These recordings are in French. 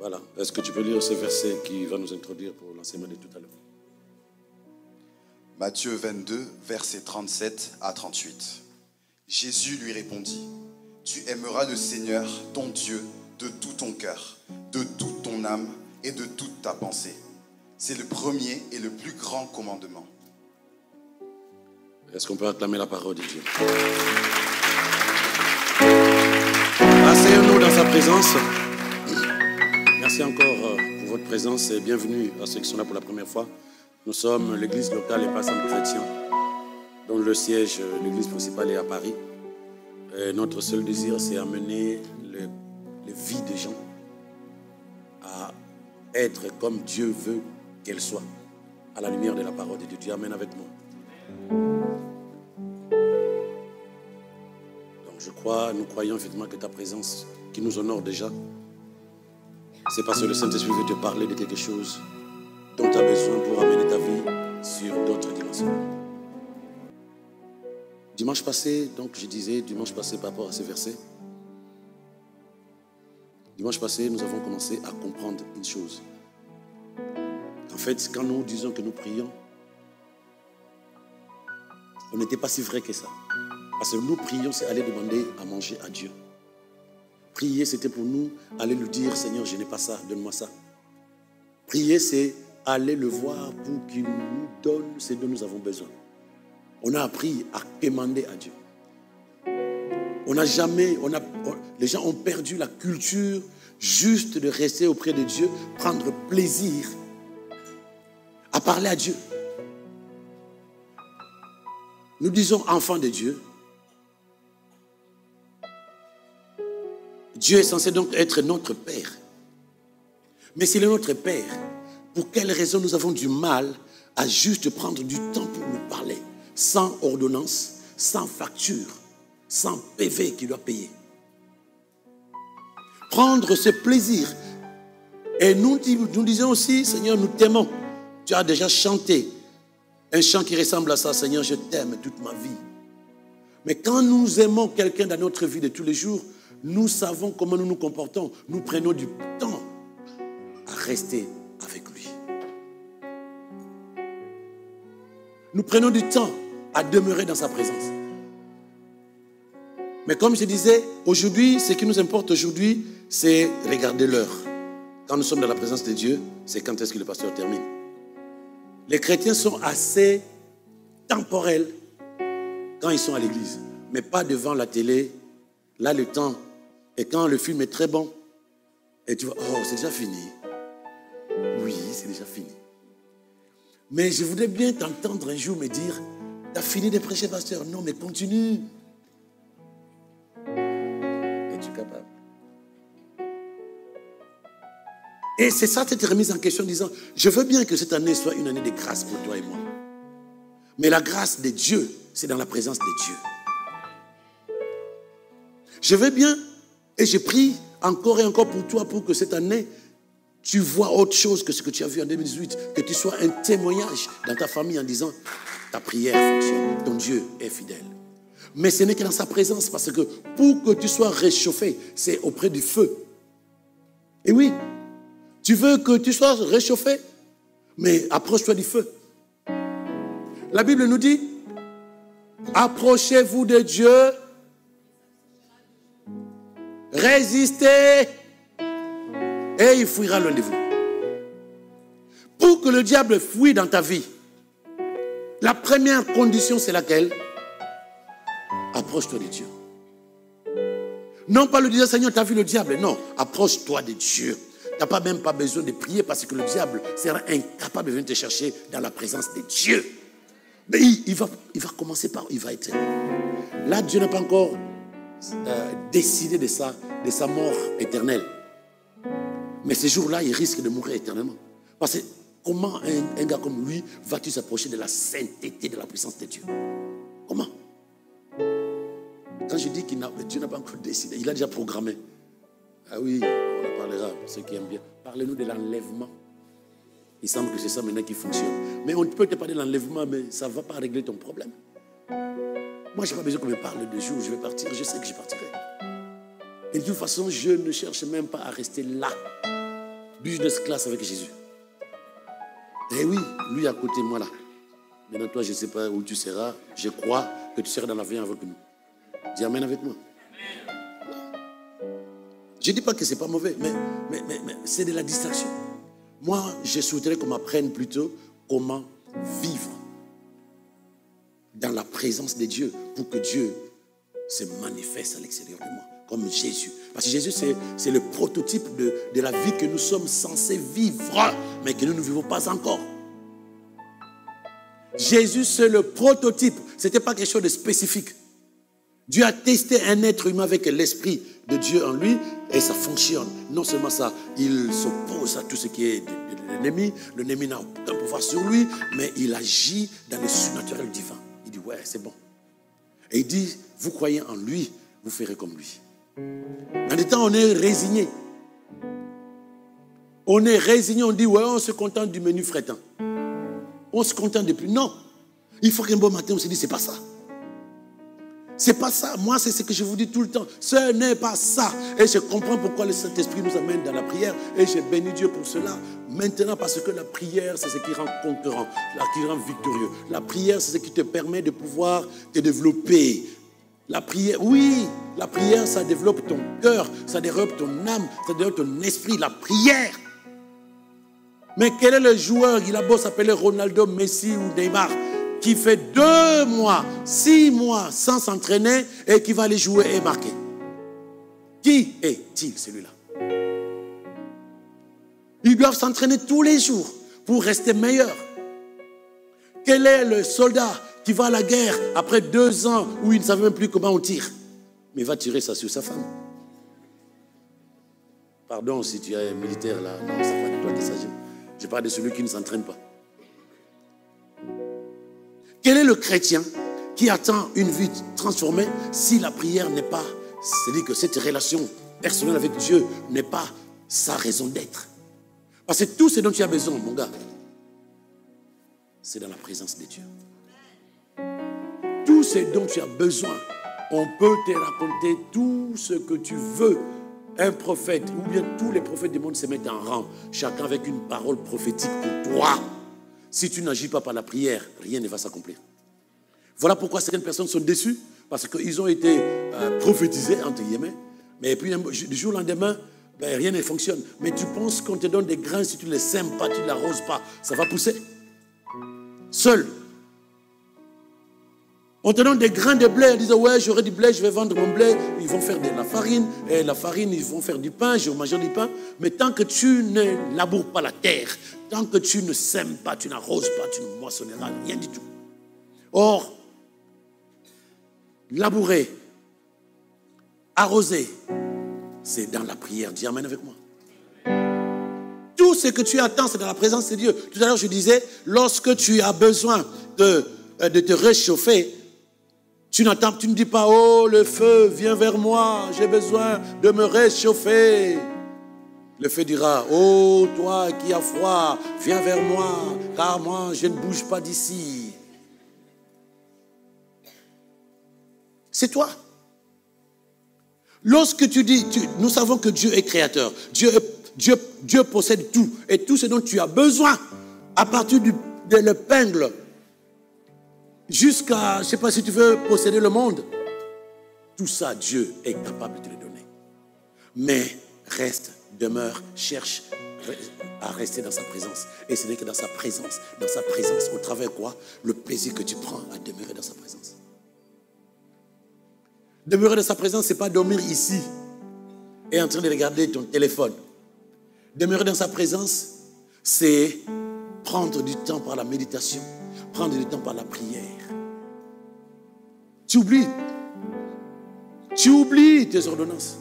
Voilà. Est-ce que tu peux lire ce verset qui va nous introduire pour l'enseignement de tout à l'heure? Matthieu 22, versets 37 à 38. Jésus lui répondit, « Tu aimeras le Seigneur, ton Dieu, de tout ton cœur, de toute ton âme et de toute ta pensée. C'est le premier et le plus grand commandement. » Est-ce qu'on peut acclamer la parole de Dieu? Asseyons-nous dans sa présence. Merci encore pour votre présence et bienvenue à ceux qui sont là pour la première fois. Nous sommes l'église locale et Ensemble chrétien, dont le siège, l'église principale est à Paris. Et notre seul désir, c'est amener les vies des gens à être comme Dieu veut qu'elles soient, à la lumière de la parole de Dieu. Dieu, amène avec moi. Donc nous croyons effectivement que ta présence, qui nous honore déjà, c'est parce que le Saint-Esprit veut te parler de quelque chose dont tu as besoin pour amener ta vie sur d'autres dimensions. Dimanche passé, par rapport à ce verset, dimanche passé, nous avons commencé à comprendre une chose. En fait, quand nous disons que nous prions, on n'était pas si vrai que ça. Parce que nous prions, c'est aller demander à manger à Dieu. Prier, c'était pour nous aller lui dire, Seigneur, je n'ai pas ça, donne-moi ça. Prier, c'est aller le voir pour qu'il nous donne ce dont nous avons besoin. On a appris à demander à Dieu. Les gens ont perdu la culture juste de rester auprès de Dieu, prendre plaisir à parler à Dieu. Nous disons enfants de Dieu. Dieu est censé donc être notre Père. Mais s'il est notre Père, pour quelle raison nous avons du mal à juste prendre du temps pour nous parler, sans ordonnance, sans facture, sans PV qu'il doit payer? Prendre ce plaisir. Et nous disons aussi, Seigneur, nous t'aimons. Tu as déjà chanté un chant qui ressemble à ça, Seigneur, je t'aime toute ma vie. Mais quand nous aimons quelqu'un dans notre vie de tous les jours, nous savons comment nous nous comportons. Nous prenons du temps à rester avec lui. Nous prenons du temps à demeurer dans sa présence. Mais comme je disais, aujourd'hui, ce qui nous importe aujourd'hui, c'est regarder l'heure. Quand nous sommes dans la présence de Dieu, c'est quand est-ce que le pasteur termine. Les chrétiens sont assez temporels quand ils sont à l'église, mais pas devant la télé. Là, le temps, et quand le film est très bon, et tu vois, oh, c'est déjà fini. Oui, c'est déjà fini. Mais je voudrais bien t'entendre un jour me dire, t'as fini de prêcher, pasteur? Non, mais continue. Es-tu capable? Et c'est ça, cette remise en question en disant, je veux bien que cette année soit une année de grâce pour toi et moi. Mais la grâce de Dieu, c'est dans la présence de Dieu. Je veux bien, et je prie encore et encore pour toi, pour que cette année, tu vois autre chose que ce que tu as vu en 2018, que tu sois un témoignage dans ta famille en disant, ta prière fonctionne, ton Dieu est fidèle. Mais ce n'est que dans sa présence, parce que pour que tu sois réchauffé, c'est auprès du feu. Et oui, tu veux que tu sois réchauffé, mais approche-toi du feu. La Bible nous dit, approchez-vous de Dieu, résistez, et il fuira loin de vous. Pour que le diable fuit dans ta vie, la première condition, c'est laquelle? Approche-toi de Dieu. Non pas le dire, Seigneur, tu as vu le diable. Non, approche-toi de Dieu. Tu n'as même pas besoin de prier parce que le diable sera incapable de venir te chercher dans la présence de Dieu. Mais il va commencer par, il va être. Là, Dieu n'a pas encore décidé de sa mort éternelle. Mais ce jour-là, il risque de mourir éternellement. Parce que comment un gars comme lui va-t-il s'approcher de la sainteté, de la puissance de Dieu? Comment? Quand je dis que Dieu n'a pas encore décidé, il a déjà programmé. Ah oui, on en parlera, ceux qui aiment bien. Parlez-nous de l'enlèvement. Il semble que c'est ça maintenant qui fonctionne. Mais on peut te parler de l'enlèvement, mais ça ne va pas régler ton problème. Moi, je n'ai pas besoin qu'on me parle de jour où je vais partir. Je sais que je partirai. Et de toute façon, je ne cherche même pas à rester là. business class avec Jésus. Eh oui, lui à côté, moi là. Maintenant, toi, je ne sais pas où tu seras. Je crois que tu seras dans l'avion avec nous. Dis amen avec moi. Je ne dis pas que ce n'est pas mauvais, mais c'est de la distraction. Moi, je souhaiterais qu'on m'apprenne plutôt comment vivre dans la présence de Dieu pour que Dieu se manifeste à l'extérieur de moi, comme Jésus. Parce que Jésus, c'est le prototype de la vie que nous sommes censés vivre, mais que nous ne vivons pas encore. Jésus, c'est le prototype. Ce n'était pas quelque chose de spécifique. Dieu a testé un être humain avec l'esprit de Dieu en lui et ça fonctionne. Non seulement ça, il s'oppose à tout ce qui est de l'ennemi. L'ennemi n'a aucun pouvoir sur lui, mais il agit dans le surnaturel divin. Il dit, ouais, c'est bon. Et il dit, vous croyez en lui, vous ferez comme lui. Dans des temps, on est résigné. On est résigné, on dit, ouais, on se contente du menu frétant. On se contente de plus. Non. Il faut qu'un bon matin, on se dise, c'est pas ça. C'est pas ça. Moi, c'est ce que je vous dis tout le temps. Ce n'est pas ça. Et je comprends pourquoi le Saint-Esprit nous amène dans la prière. Et je bénis Dieu pour cela. Maintenant, parce que la prière, c'est ce qui rend conquérant, qui rend victorieux. La prière, c'est ce qui te permet de pouvoir te développer. La prière, oui, la prière, ça développe ton cœur, ça développe ton âme, ça développe ton esprit. La prière. Mais quel est le joueur, il a beau s'appeler Ronaldo, Messi ou Neymar, qui fait 2 mois, 6 mois sans s'entraîner et qui va aller jouer et marquer? Qui est-il celui-là? Ils doivent s'entraîner tous les jours pour rester meilleurs. Quel est le soldat qui va à la guerre après 2 ans où il ne savait même plus comment on tire? Mais il va tirer ça sur sa femme. Pardon si tu es militaire là, non, ça va de toi qu'il s'agit. Je parle de celui qui ne s'entraîne pas. Quel est le chrétien qui attend une vie transformée si la prière n'est pas, c'est-à-dire que cette relation personnelle avec Dieu n'est pas sa raison d'être? Parce que tout ce dont tu as besoin, mon gars, c'est dans la présence de Dieu. Tout ce dont tu as besoin, on peut te raconter tout ce que tu veux. Un prophète, ou bien tous les prophètes du monde se mettent en rang, chacun avec une parole prophétique pour toi. Si tu n'agis pas par la prière, rien ne va s'accomplir. Voilà pourquoi certaines personnes sont déçues, parce qu'ils ont été prophétisés, entre guillemets, mais puis du jour au lendemain, rien ne fonctionne. Mais tu penses qu'on te donne des grains, si tu ne les sèmes pas, tu ne l'arroses pas, ça va pousser. Seul. On te donne des grains de blé, ils disent, ouais, j'aurai du blé, je vais vendre mon blé. Ils vont faire de la farine, et la farine, ils vont faire du pain, je vais manger du pain. Mais tant que tu ne laboures pas la terre, tant que tu ne sèmes pas, tu n'arroses pas, tu ne moissonneras rien du tout. Or, labourer, arroser, c'est dans la prière. Dis amen avec moi. Tout ce que tu attends, c'est dans la présence de Dieu. Tout à l'heure, je disais, lorsque tu as besoin de te réchauffer, tu ne dis pas, oh, le feu, viens vers moi, j'ai besoin de me réchauffer. Le feu dira, oh, toi qui as froid, viens vers moi, car moi, je ne bouge pas d'ici. C'est toi. Lorsque tu dis, nous savons que Dieu est créateur, Dieu possède tout, et tout ce dont tu as besoin, à partir de l'épingle, jusqu'à, je ne sais pas si tu veux posséder le monde, tout ça, Dieu est capable de te le donner. Mais reste, demeure, cherche à rester dans sa présence. Et ce n'est que dans sa présence, au travers quoi? Le plaisir que tu prends à demeurer dans sa présence. Demeurer dans sa présence, ce n'est pas dormir ici et en train de regarder ton téléphone. Demeurer dans sa présence, c'est prendre du temps par la méditation, prendre du temps par la prière. Tu oublies tes ordonnances.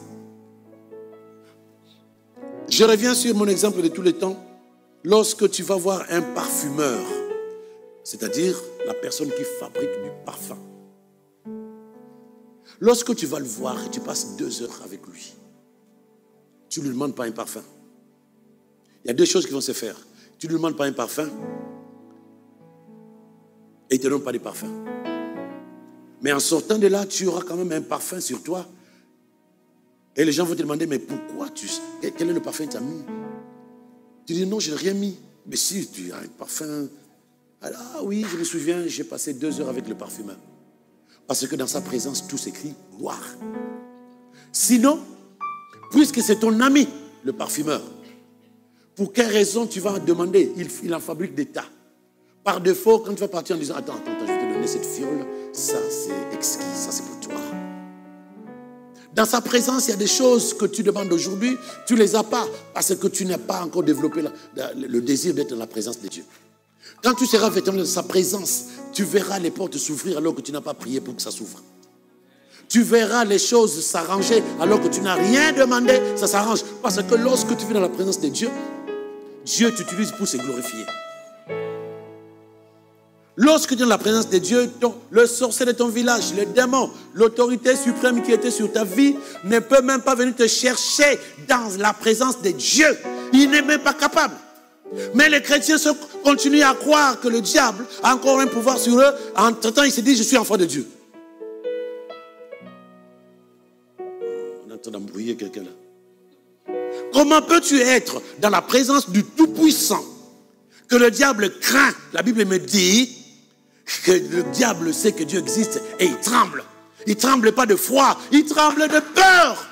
Je reviens sur mon exemple de tous les temps. Lorsque tu vas voir un parfumeur, c'est-à-dire la personne qui fabrique du parfum, lorsque tu vas le voir et tu passes 2 heures avec lui, tu ne lui demandes pas un parfum. Il y a 2 choses qui vont se faire. Tu ne lui demandes pas un parfum et il ne te donne pas de parfum. Mais en sortant de là, tu auras quand même un parfum sur toi. Et les gens vont te demander, mais pourquoi quel est le parfum que tu as mis? Tu dis non, je n'ai rien mis. Mais si, tu as un parfum. Alors, oui, je me souviens, j'ai passé 2 heures avec le parfumeur. Parce que dans sa présence, tout s'écrit gloire. Sinon, puisque c'est ton ami, le parfumeur, pour quelle raison tu vas demander? Il en fabrique des tas. Par défaut, quand tu vas partir en disant, attends, je vais te donner cette fiole, ça c'est exquis, ça c'est pour toi. Dans sa présence, il y a des choses que tu demandes aujourd'hui, tu ne les as pas, parce que tu n'as pas encore développé le désir d'être dans la présence de Dieu. Quand tu seras effectivement dans sa présence, tu verras les portes s'ouvrir alors que tu n'as pas prié pour que ça s'ouvre. Tu verras les choses s'arranger alors que tu n'as rien demandé, ça s'arrange. Parce que lorsque tu vis dans la présence de Dieu, Dieu t'utilise pour se glorifier. Lorsque tu es dans la présence de Dieu, le sorcier de ton village, le démon, l'autorité suprême qui était sur ta vie ne peut même pas venir te chercher dans la présence de Dieu. Il n'est même pas capable. Mais les chrétiens continuent à croire que le diable a encore un pouvoir sur eux. Entre-temps, ils se disent, je suis enfant de Dieu. On est en train d'embrouiller quelqu'un là. Comment peux-tu être dans la présence du Tout-Puissant que le diable craint? La Bible me dit que le diable sait que Dieu existe et il tremble. Il ne tremble pas de froid, il tremble de peur.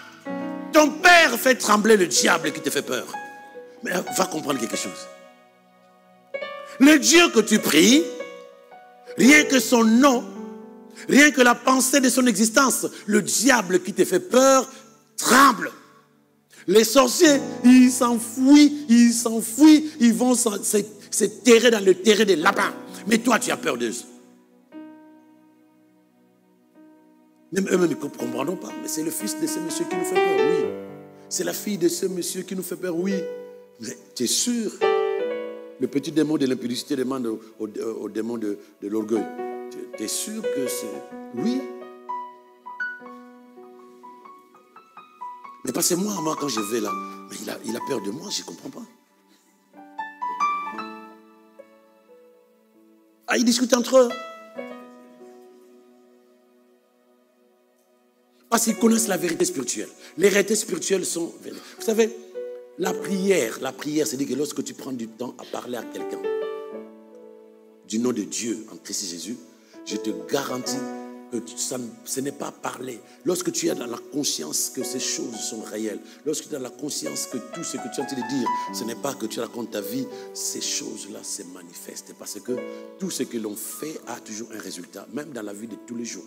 Ton père fait trembler le diable qui te fait peur. Mais va comprendre quelque chose. Le Dieu que tu pries, rien que son nom, rien que la pensée de son existence, le diable qui te fait peur tremble. Les sorciers, ils s'enfuient, ils vont se terrer dans le terrain des lapins. Mais toi, tu as peur d'eux. Même eux-mêmes, ils ne comprendront pas. Mais c'est le fils de ce monsieur qui nous fait peur, oui. C'est la fille de ce monsieur qui nous fait peur, oui. Mais tu es sûr? Le petit démon de l'impudicité demande au démon de l'orgueil. Tu es sûr que c'est... Oui. Mais parce que moi, quand je vais là, mais il a peur de moi, je ne comprends pas. Ah, ils discutent entre eux. Parce qu'ils connaissent la vérité spirituelle. Les réalités spirituelles sont... Vous savez, la prière, c'est-à-dire que lorsque tu prends du temps à parler à quelqu'un, du nom de Dieu en Christ Jésus, je te garantis que ce n'est pas parler. Lorsque tu es dans la conscience que ces choses sont réelles, lorsque tu es dans la conscience que tout ce que tu es en train de dire, ce n'est pas que tu racontes ta vie, ces choses-là se manifestent. Parce que tout ce que l'on fait a toujours un résultat, même dans la vie de tous les jours.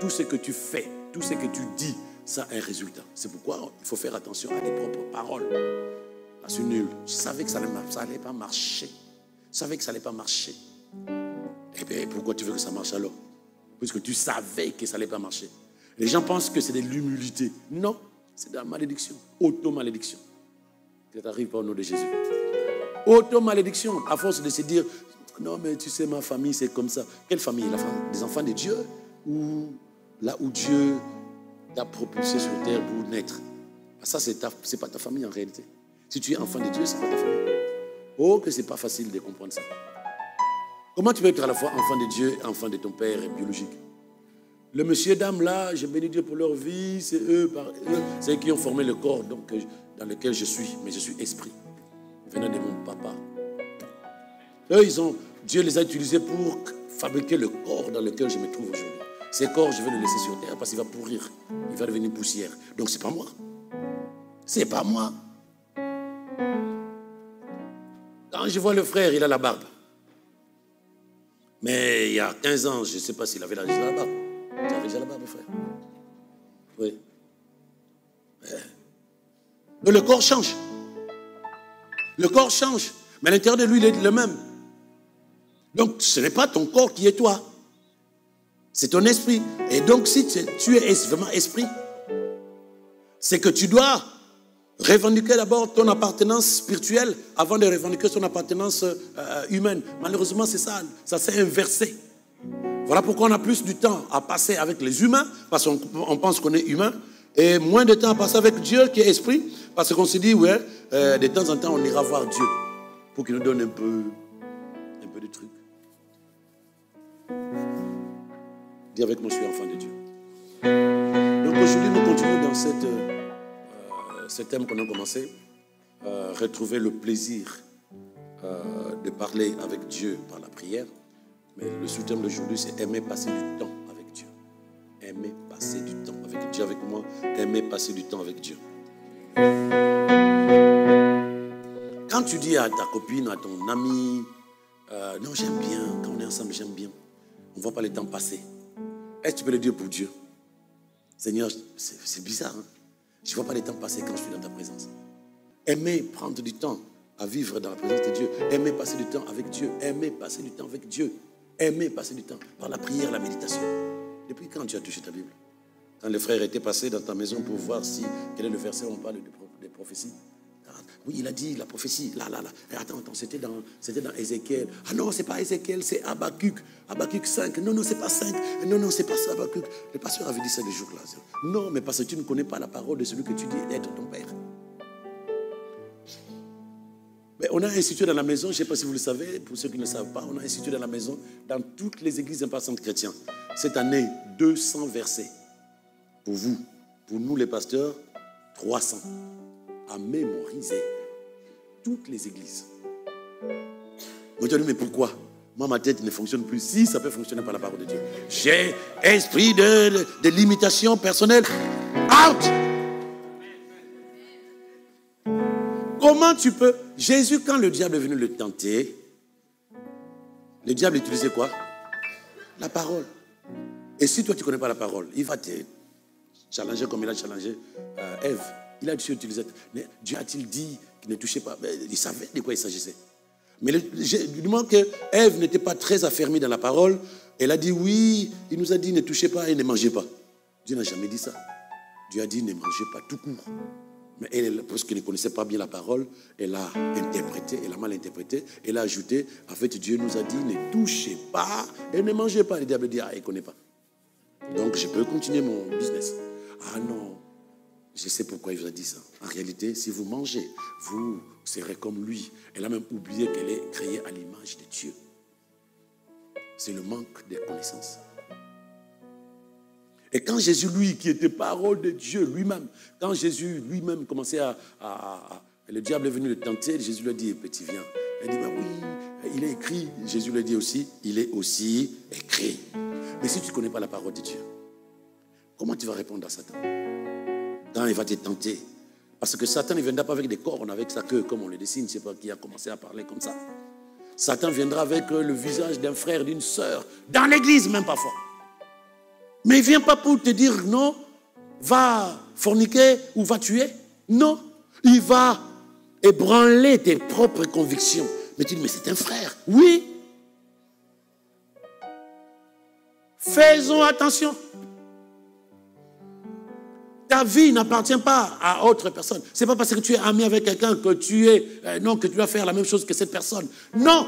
Tout ce que tu fais, tout ce que tu dis, ça a un résultat. C'est pourquoi il faut faire attention à tes propres paroles. Parce que nul, je savais que ça n'allait pas marcher. Je savais que ça n'allait pas marcher. Eh bien, pourquoi tu veux que ça marche alors? Puisque tu savais que ça n'allait pas marcher. Les gens pensent que c'est de l'humilité. Non, c'est de la malédiction. Auto-malédiction. Ça t'arrive pas au nom de Jésus. Auto-malédiction. À force de se dire, non mais tu sais, ma famille c'est comme ça. Quelle famille? Des enfants de Dieu? Ou là où Dieu t'a propulsé sur terre pour naître? Ça, c'est pas ta famille en réalité. Si tu es enfant de Dieu, c'est pas ta famille. Oh, que c'est pas facile de comprendre ça. Comment tu peux être à la fois enfant de Dieu et enfant de ton père biologique? Le monsieur, dame là, je bénis Dieu pour leur vie, c'est eux qui ont formé le corps dans lequel je suis, mais je suis esprit, venant de mon papa. Eux, Dieu les a utilisés pour fabriquer le corps dans lequel je me trouve aujourd'hui. Ces corps, je vais le laisser sur terre parce qu'il va pourrir, il va devenir poussière. Donc c'est pas moi. C'est pas moi. Quand je vois le frère, il a la barbe. Mais il y a 15 ans, je ne sais pas s'il avait déjà la barbe. Tu avais déjà la barbe, frère? Oui. Mais le corps change. Le corps change. Mais à l'intérieur de lui, il est le même. Donc, ce n'est pas ton corps qui est toi. C'est ton esprit. Et donc, si tu es vraiment esprit, c'est que tu dois revendiquer d'abord ton appartenance spirituelle avant de revendiquer son appartenance humaine. Malheureusement, c'est ça. Ça s'est inversé. Voilà pourquoi on a plus du temps à passer avec les humains, parce qu'on pense qu'on est humain, et moins de temps à passer avec Dieu qui est esprit, parce qu'on se dit, ouais, de temps en temps, on ira voir Dieu pour qu'il nous donne un peu de trucs. Dis avec moi, je suis enfant de Dieu. Donc aujourd'hui, nous continuons dans ce thème qu'on a commencé, retrouver le plaisir de parler avec Dieu par la prière. Mais le sous-thème d'aujourd'hui, c'est aimer passer du temps avec Dieu. Aimer passer du temps avec Dieu. Avec moi, aimer passer du temps avec Dieu. Quand tu dis à ta copine, à ton ami, non, j'aime bien, quand on est ensemble, j'aime bien. On ne voit pas le temps passer. Est-ce que tu peux le dire pour Dieu? Seigneur, c'est bizarre, hein? Je ne vois pas le temps passer quand je suis dans ta présence. Aimer prendre du temps à vivre dans la présence de Dieu. Aimer passer du temps avec Dieu. Aimer passer du temps avec Dieu. Aimer passer du temps par la prière, la méditation. Depuis quand tu as touché ta Bible? Quand les frères étaient passés dans ta maison pour voir quel est le verset où on parle des prophéties. Oui, il a dit la prophétie. Là. Attends, c'était dans Ézéchiel. Ah non, c'est pas Ézéchiel, c'est Habakkuk. Habakkuk 5. Non, c'est pas 5. Non, c'est pas ça, Habakkuk. Le pasteur avait dit ça le jour-là. Non, mais parce que tu ne connais pas la parole de celui que tu dis être ton père. Mais on a institué dans la maison, je ne sais pas si vous le savez, pour ceux qui ne le savent pas, on a institué dans la maison, dans toutes les églises impassantes chrétiennes, cette année, 200 versets. Pour vous, pour nous les pasteurs, 300. À mémoriser. Toutes les églises. Moi, je dis, mais pourquoi? Moi, ma tête ne fonctionne plus. Si, ça peut fonctionner par la parole de Dieu. J'ai esprit de limitation personnelle. Out! Comment tu peux... Jésus, quand le diable est venu le tenter, le diable utilisait quoi? La parole. Et si toi, tu ne connais pas la parole, il va te challenger comme il a challengé Ève. Il a dû utiliser. Mais Dieu a-t-il dit qu'il ne touchait pas? Il savait de quoi il s'agissait. Mais du moment que Ève n'était pas très affermie dans la parole, elle a dit oui, il nous a dit ne touchez pas et ne mangez pas. Dieu n'a jamais dit ça. Dieu a dit ne mangez pas tout court. Mais elle, parce qu'elle ne connaissait pas bien la parole, elle a interprété, elle a mal interprété, elle a ajouté, en fait Dieu nous a dit ne touchez pas et ne mangez pas. Le diable dit ah, il ne connaît pas. Donc je peux continuer mon business. Ah non. Je sais pourquoi il vous a dit ça. En réalité, si vous mangez, vous serez comme lui. Elle a même oublié qu'elle est créée à l'image de Dieu. C'est le manque de connaissances. Et quand Jésus, lui, qui était parole de Dieu lui-même, quand Jésus lui-même commençait le diable est venu le tenter, Jésus lui a dit, petit, viens. Elle dit, bah oui, il est écrit. Jésus lui a dit aussi, il est aussi écrit. Mais si tu ne connais pas la parole de Dieu, comment tu vas répondre à Satan? Quand il va te tenter. Parce que Satan ne viendra pas avec des cornes, avec sa queue, comme on le dessine. Je ne sais pas qui a commencé à parler comme ça. Satan viendra avec le visage d'un frère, d'une sœur, dans l'église même parfois. Mais il ne vient pas pour te dire non, va forniquer ou va tuer. Non, il va ébranler tes propres convictions. Mais tu dis, mais c'est un frère. Oui. Faisons attention. Ta vie n'appartient pas à autre personne. Ce n'est pas parce que tu es ami avec quelqu'un que que tu dois faire la même chose que cette personne. Non.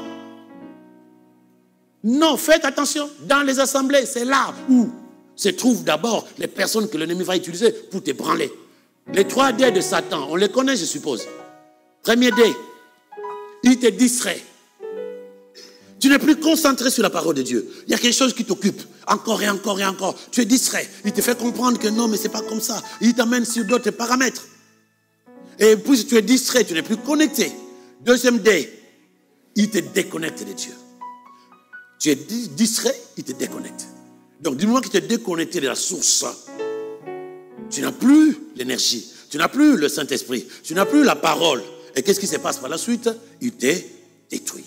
Non, faites attention. Dans les assemblées, c'est là où se trouvent d'abord les personnes que l'ennemi va utiliser pour te branler. Les 3 dés de Satan, on les connaît, je suppose. Premier dé, il te distrait. Tu n'es plus concentré sur la parole de Dieu. Il y a quelque chose qui t'occupe. Encore et encore et encore. Tu es distrait. Il te fait comprendre que non, mais ce n'est pas comme ça. Il t'amène sur d'autres paramètres. Et puis tu es distrait, tu n'es plus connecté. Deuxième dé, il te déconnecte de Dieu. Tu es distrait, il te déconnecte. Donc du moment qu'il te déconnecte de la source, tu n'as plus l'énergie. Tu n'as plus le Saint-Esprit. Tu n'as plus la parole. Et qu'est-ce qui se passe par la suite? Il te détruit.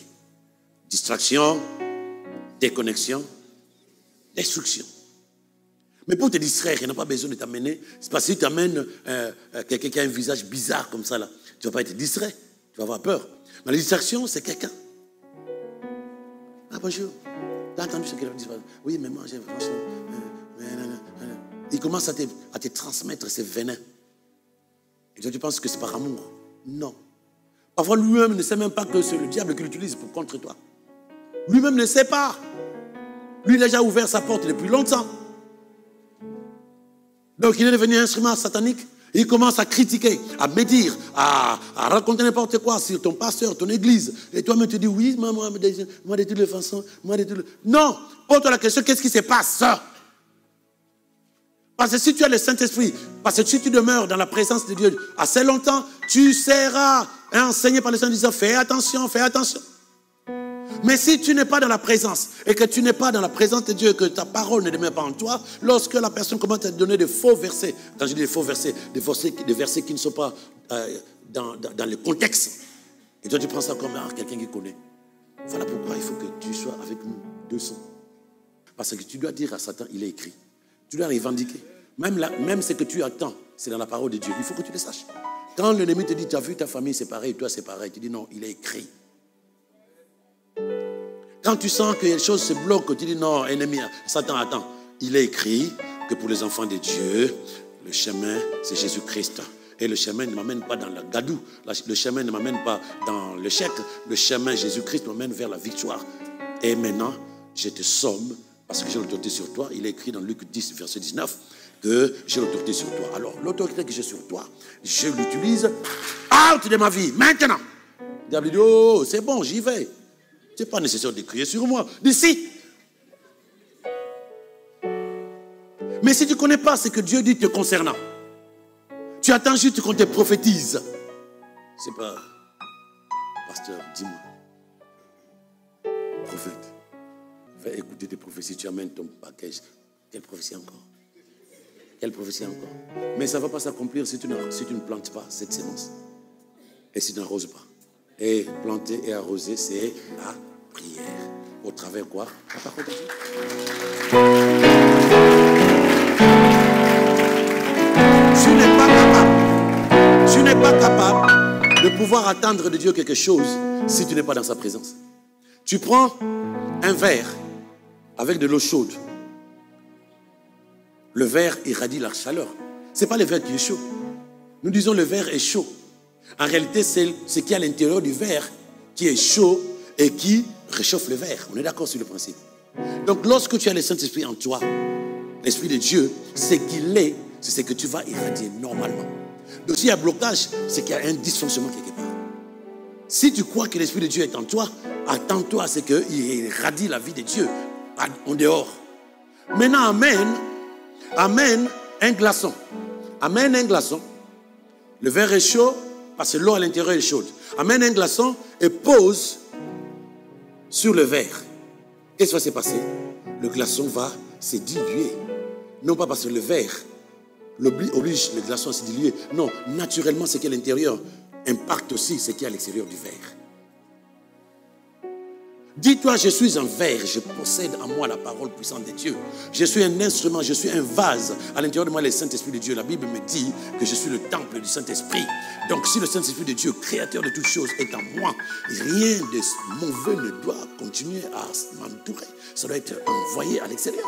Distraction, déconnexion, destruction. Mais pour te distraire, il n'a pas besoin de t'amener. C'est parce qu'il t'amène quelqu'un qui a un visage bizarre comme ça, là. Tu ne vas pas être distrait. Tu vas avoir peur. Mais la distraction, c'est quelqu'un. Ah, bonjour. Tu as entendu ce qu'il a dit? Oui, mais moi, j'ai franchement... Il commence à te transmettre ses venins. Et toi, tu penses que c'est par amour? Non. Parfois, lui-même ne sait même pas que c'est le diable qui l'utilise pour contre toi. Lui-même ne sait pas. Lui, il a déjà ouvert sa porte depuis longtemps. Donc, il est devenu un instrument satanique. Il commence à critiquer, à médire, à raconter n'importe quoi sur ton pasteur, ton église. Et toi-même, tu dis, oui, moi, de toutes les façons, Non, pose-toi la question, qu'est-ce qui se passe? Parce que si tu as le Saint-Esprit, parce que si tu demeures dans la présence de Dieu assez longtemps, tu seras est enseigné par le Seigneur disant fais attention, fais attention. Mais si tu n'es pas dans la présence et que tu n'es pas dans la présence de Dieu, que ta parole ne demeure pas en toi, lorsque la personne commence à te donner des faux versets, quand je dis des faux versets, des versets qui ne sont pas dans le contexte, et toi tu prends ça comme quelqu'un qui connaît. Voilà pourquoi il faut que tu sois avec nous 200. Parce que tu dois dire à Satan, il est écrit. Tu dois revendiquer. Même ce que tu attends, c'est dans la parole de Dieu. Il faut que tu le saches. Quand l'ennemi te dit, tu as vu ta famille, c'est pareil, toi c'est pareil, tu dis non, il est écrit. Quand tu sens que quelque chose se bloque, tu dis non, ennemi, Satan, attends. Il est écrit que pour les enfants de Dieu, le chemin, c'est Jésus-Christ. Et le chemin ne m'amène pas dans la gadou. Le chemin ne m'amène pas dans l'échec. Le chemin, Jésus-Christ, m'amène vers la victoire. Et maintenant, je te somme, parce que j'ai l'autorité sur toi. Il est écrit dans Luc 10, verset 19, que j'ai l'autorité sur toi. Alors, l'autorité que j'ai sur toi, je l'utilise out de ma vie, maintenant. Le diable dit, oh, c'est bon, j'y vais. Ce n'est pas nécessaire de crier sur moi. D'ici. Mais si tu ne connais pas ce que Dieu dit te concernant, tu attends juste qu'on te prophétise. C'est pas, pasteur, dis-moi. Prophète, va écouter tes prophéties, tu amènes ton package. Quelle prophétie encore? Quelle prophétie encore? Mais ça ne va pas s'accomplir si tu ne plantes pas cette sémence. Et si tu n'arroses pas. Et planter et arroser, c'est la prière. Au travers quoi? La parole de Dieu. Tu n'es pas capable de pouvoir attendre de Dieu quelque chose si tu n'es pas dans sa présence. Tu prends un verre avec de l'eau chaude. Le verre irradie la chaleur. Ce n'est pas le verre qui est chaud. Nous disons le verre est chaud. En réalité, c'est ce qu'il y a à l'intérieur du verre qui est chaud et qui réchauffe le verre. On est d'accord sur le principe. Donc, lorsque tu as le Saint-Esprit en toi, l'Esprit de Dieu, ce qu'il est, c'est ce que tu vas irradier normalement. Donc, s'il y a blocage, c'est qu'il y a un dysfonctionnement quelque part. Si tu crois que l'Esprit de Dieu est en toi, attends-toi à ce qu'il irradie la vie de Dieu en dehors. Maintenant, amène un glaçon. Amène un glaçon. Le verre est chaud parce que l'eau à l'intérieur est chaude. Amène un glaçon et pose sur le verre. Qu'est-ce qui va se passer? Le glaçon va se diluer. Non pas parce que le verre oblige le glaçon à se diluer. Non, naturellement, ce qui est à l'intérieur impacte aussi ce qui est à l'extérieur du verre. Dis-toi, je suis un verre, je possède en moi la parole puissante de Dieu. Je suis un instrument, je suis un vase. À l'intérieur de moi, le Saint-Esprit de Dieu. La Bible me dit que je suis le temple du Saint-Esprit. Donc, si le Saint-Esprit de Dieu, créateur de toutes choses, est en moi, rien de mauvais ne doit continuer à m'entourer. Ça doit être envoyé à l'extérieur.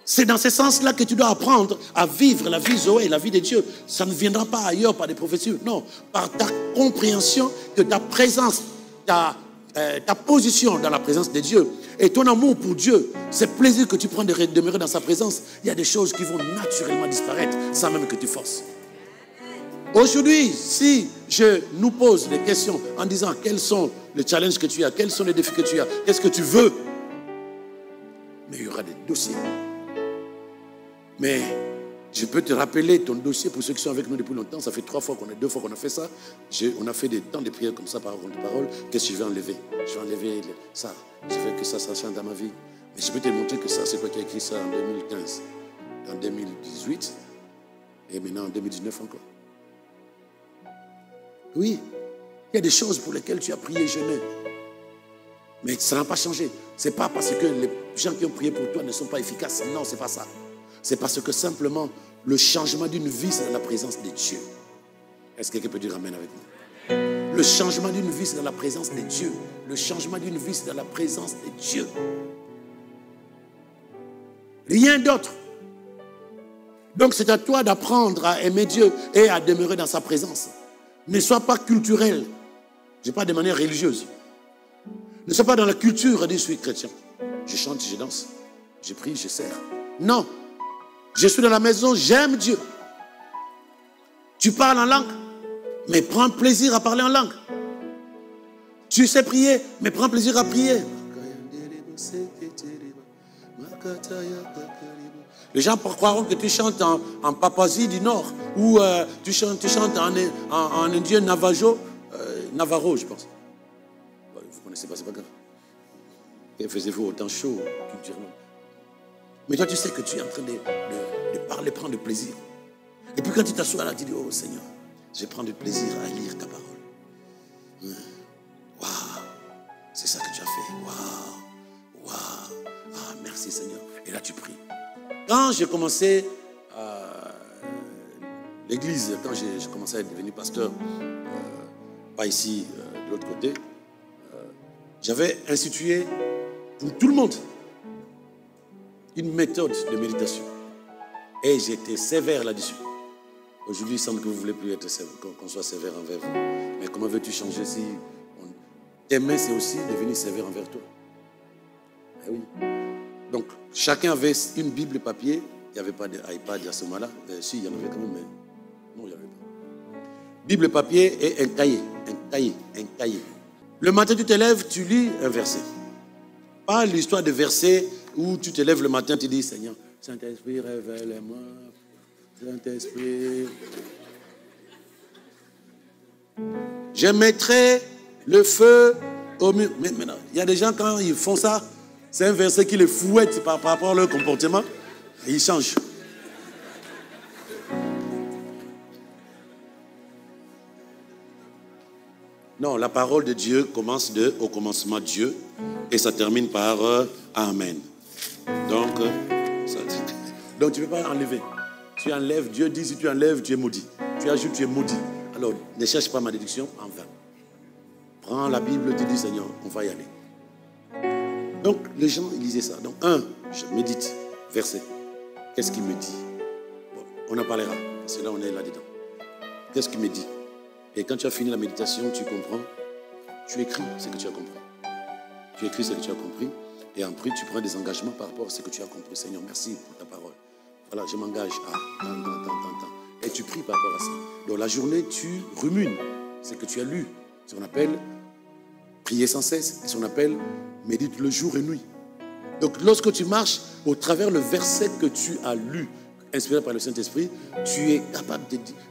C'est dans ce sens-là que tu dois apprendre à vivre la vie Zoé, la vie de Dieu. Ça ne viendra pas ailleurs par des prophéties. Non, par ta compréhension que ta présence, ta position dans la présence de Dieu et ton amour pour Dieu, ce plaisir que tu prends de demeurer dans sa présence, il y a des choses qui vont naturellement disparaître sans même que tu forces. Aujourd'hui, si je nous pose des questions en disant quels sont les challenges que tu as, quels sont les défis que tu as, qu'est-ce que tu veux, mais il y aura des dossiers. Mais je peux te rappeler ton dossier pour ceux qui sont avec nous depuis longtemps. Ça fait 2 fois qu'on a fait ça. On a fait des temps de prière comme ça par contre de parole. Qu'est-ce que je vais enlever? Je vais enlever ça. Je veux que ça change dans ma vie. Mais je peux te montrer que ça, c'est toi qui as écrit ça en 2015, en 2018 et maintenant en 2019 encore. Oui, il y a des choses pour lesquelles tu as prié, jeûné. Mais ça n'a pas changé. Ce n'est pas parce que les gens qui ont prié pour toi ne sont pas efficaces. Non, ce n'est pas ça. C'est parce que simplement, le changement d'une vie, c'est dans la présence de Dieu. Est-ce que quelqu'un peut dire amen avec moi? Le changement d'une vie, c'est dans la présence de Dieu. Le changement d'une vie, c'est dans la présence de Dieu. Rien d'autre. Donc, c'est à toi d'apprendre à aimer Dieu et à demeurer dans sa présence. Ne sois pas culturel. Je ne dis pas de manière religieuse. Ne sois pas dans la culture de je suis chrétien. Je chante, je danse, je prie, je sers. Non. Je suis dans la maison, j'aime Dieu. Tu parles en langue, mais prends plaisir à parler en langue. Tu sais prier, mais prends plaisir à prier. Les gens croiront que tu chantes en Papouasie du Nord ou tu chantes en indien Navajo, Navarro, je pense. Vous ne connaissez pas, c'est pas grave. Et faisez-vous autant chaud culturellement. Mais toi, tu sais que tu es en train de parler, prendre du plaisir. Et puis quand tu t'assois là, tu dis, oh Seigneur, je vais prendre du plaisir à lire ta parole. Waouh, c'est ça que tu as fait. Waouh, waouh. Ah, merci Seigneur. Et là, tu pries. Quand j'ai commencé l'église, quand j'ai commencé à devenir pasteur, pas ici, de l'autre côté, j'avais institué pour tout le monde une méthode de méditation. Et j'étais sévère là-dessus. Aujourd'hui, il semble que vous ne voulez plus être sévère, qu'on soit sévère envers vous. Mais comment veux-tu changer si t'aimer, c'est aussi devenir sévère envers toi? Eh oui. Donc, chacun avait une Bible papier. Il n'y avait pas d'iPad à ce moment-là. Si, il y en avait quand même, mais non, il n'y avait pas. Bible papier et un cahier. Le matin, tu te lèves, tu lis un verset. Pas l'histoire de versets où tu te lèves le matin, tu dis, Seigneur, Saint-Esprit, révèle-moi. Saint-Esprit. Je mettrai le feu au mur. Mais maintenant, il y a des gens, quand ils font ça, c'est un verset qui les fouette par rapport à leur comportement. Et ils changent. Non, la parole de Dieu commence au commencement Dieu et ça termine par Amen. Donc tu ne peux pas enlever. Tu enlèves, Dieu dit, si tu enlèves, tu es maudit. Tu ajoutes, tu es maudit. Alors, ne cherche pas ma déduction en vain. Prends la Bible, tu dis, Seigneur, on va y aller. Donc, les gens, ils lisaient ça. Donc, je médite, verset. Qu'est-ce qu'il me dit? Bon, on en parlera, parce que là, on est là-dedans. Qu'est-ce qu'il me dit? Et quand tu as fini la méditation, tu comprends, tu écris ce que tu as compris. Tu écris ce que tu as compris, et après, tu prends des engagements par rapport à ce que tu as compris. Seigneur, merci pour ta parole. Voilà, je m'engage à tant. Et tu pries par rapport à ça. Donc la journée, tu rumines ce que tu as lu. Ce qu'on appelle prier sans cesse. Ce qu'on appelle médite le jour et nuit. Donc lorsque tu marches au travers le verset que tu as lu, inspiré par le Saint-Esprit, tu es capable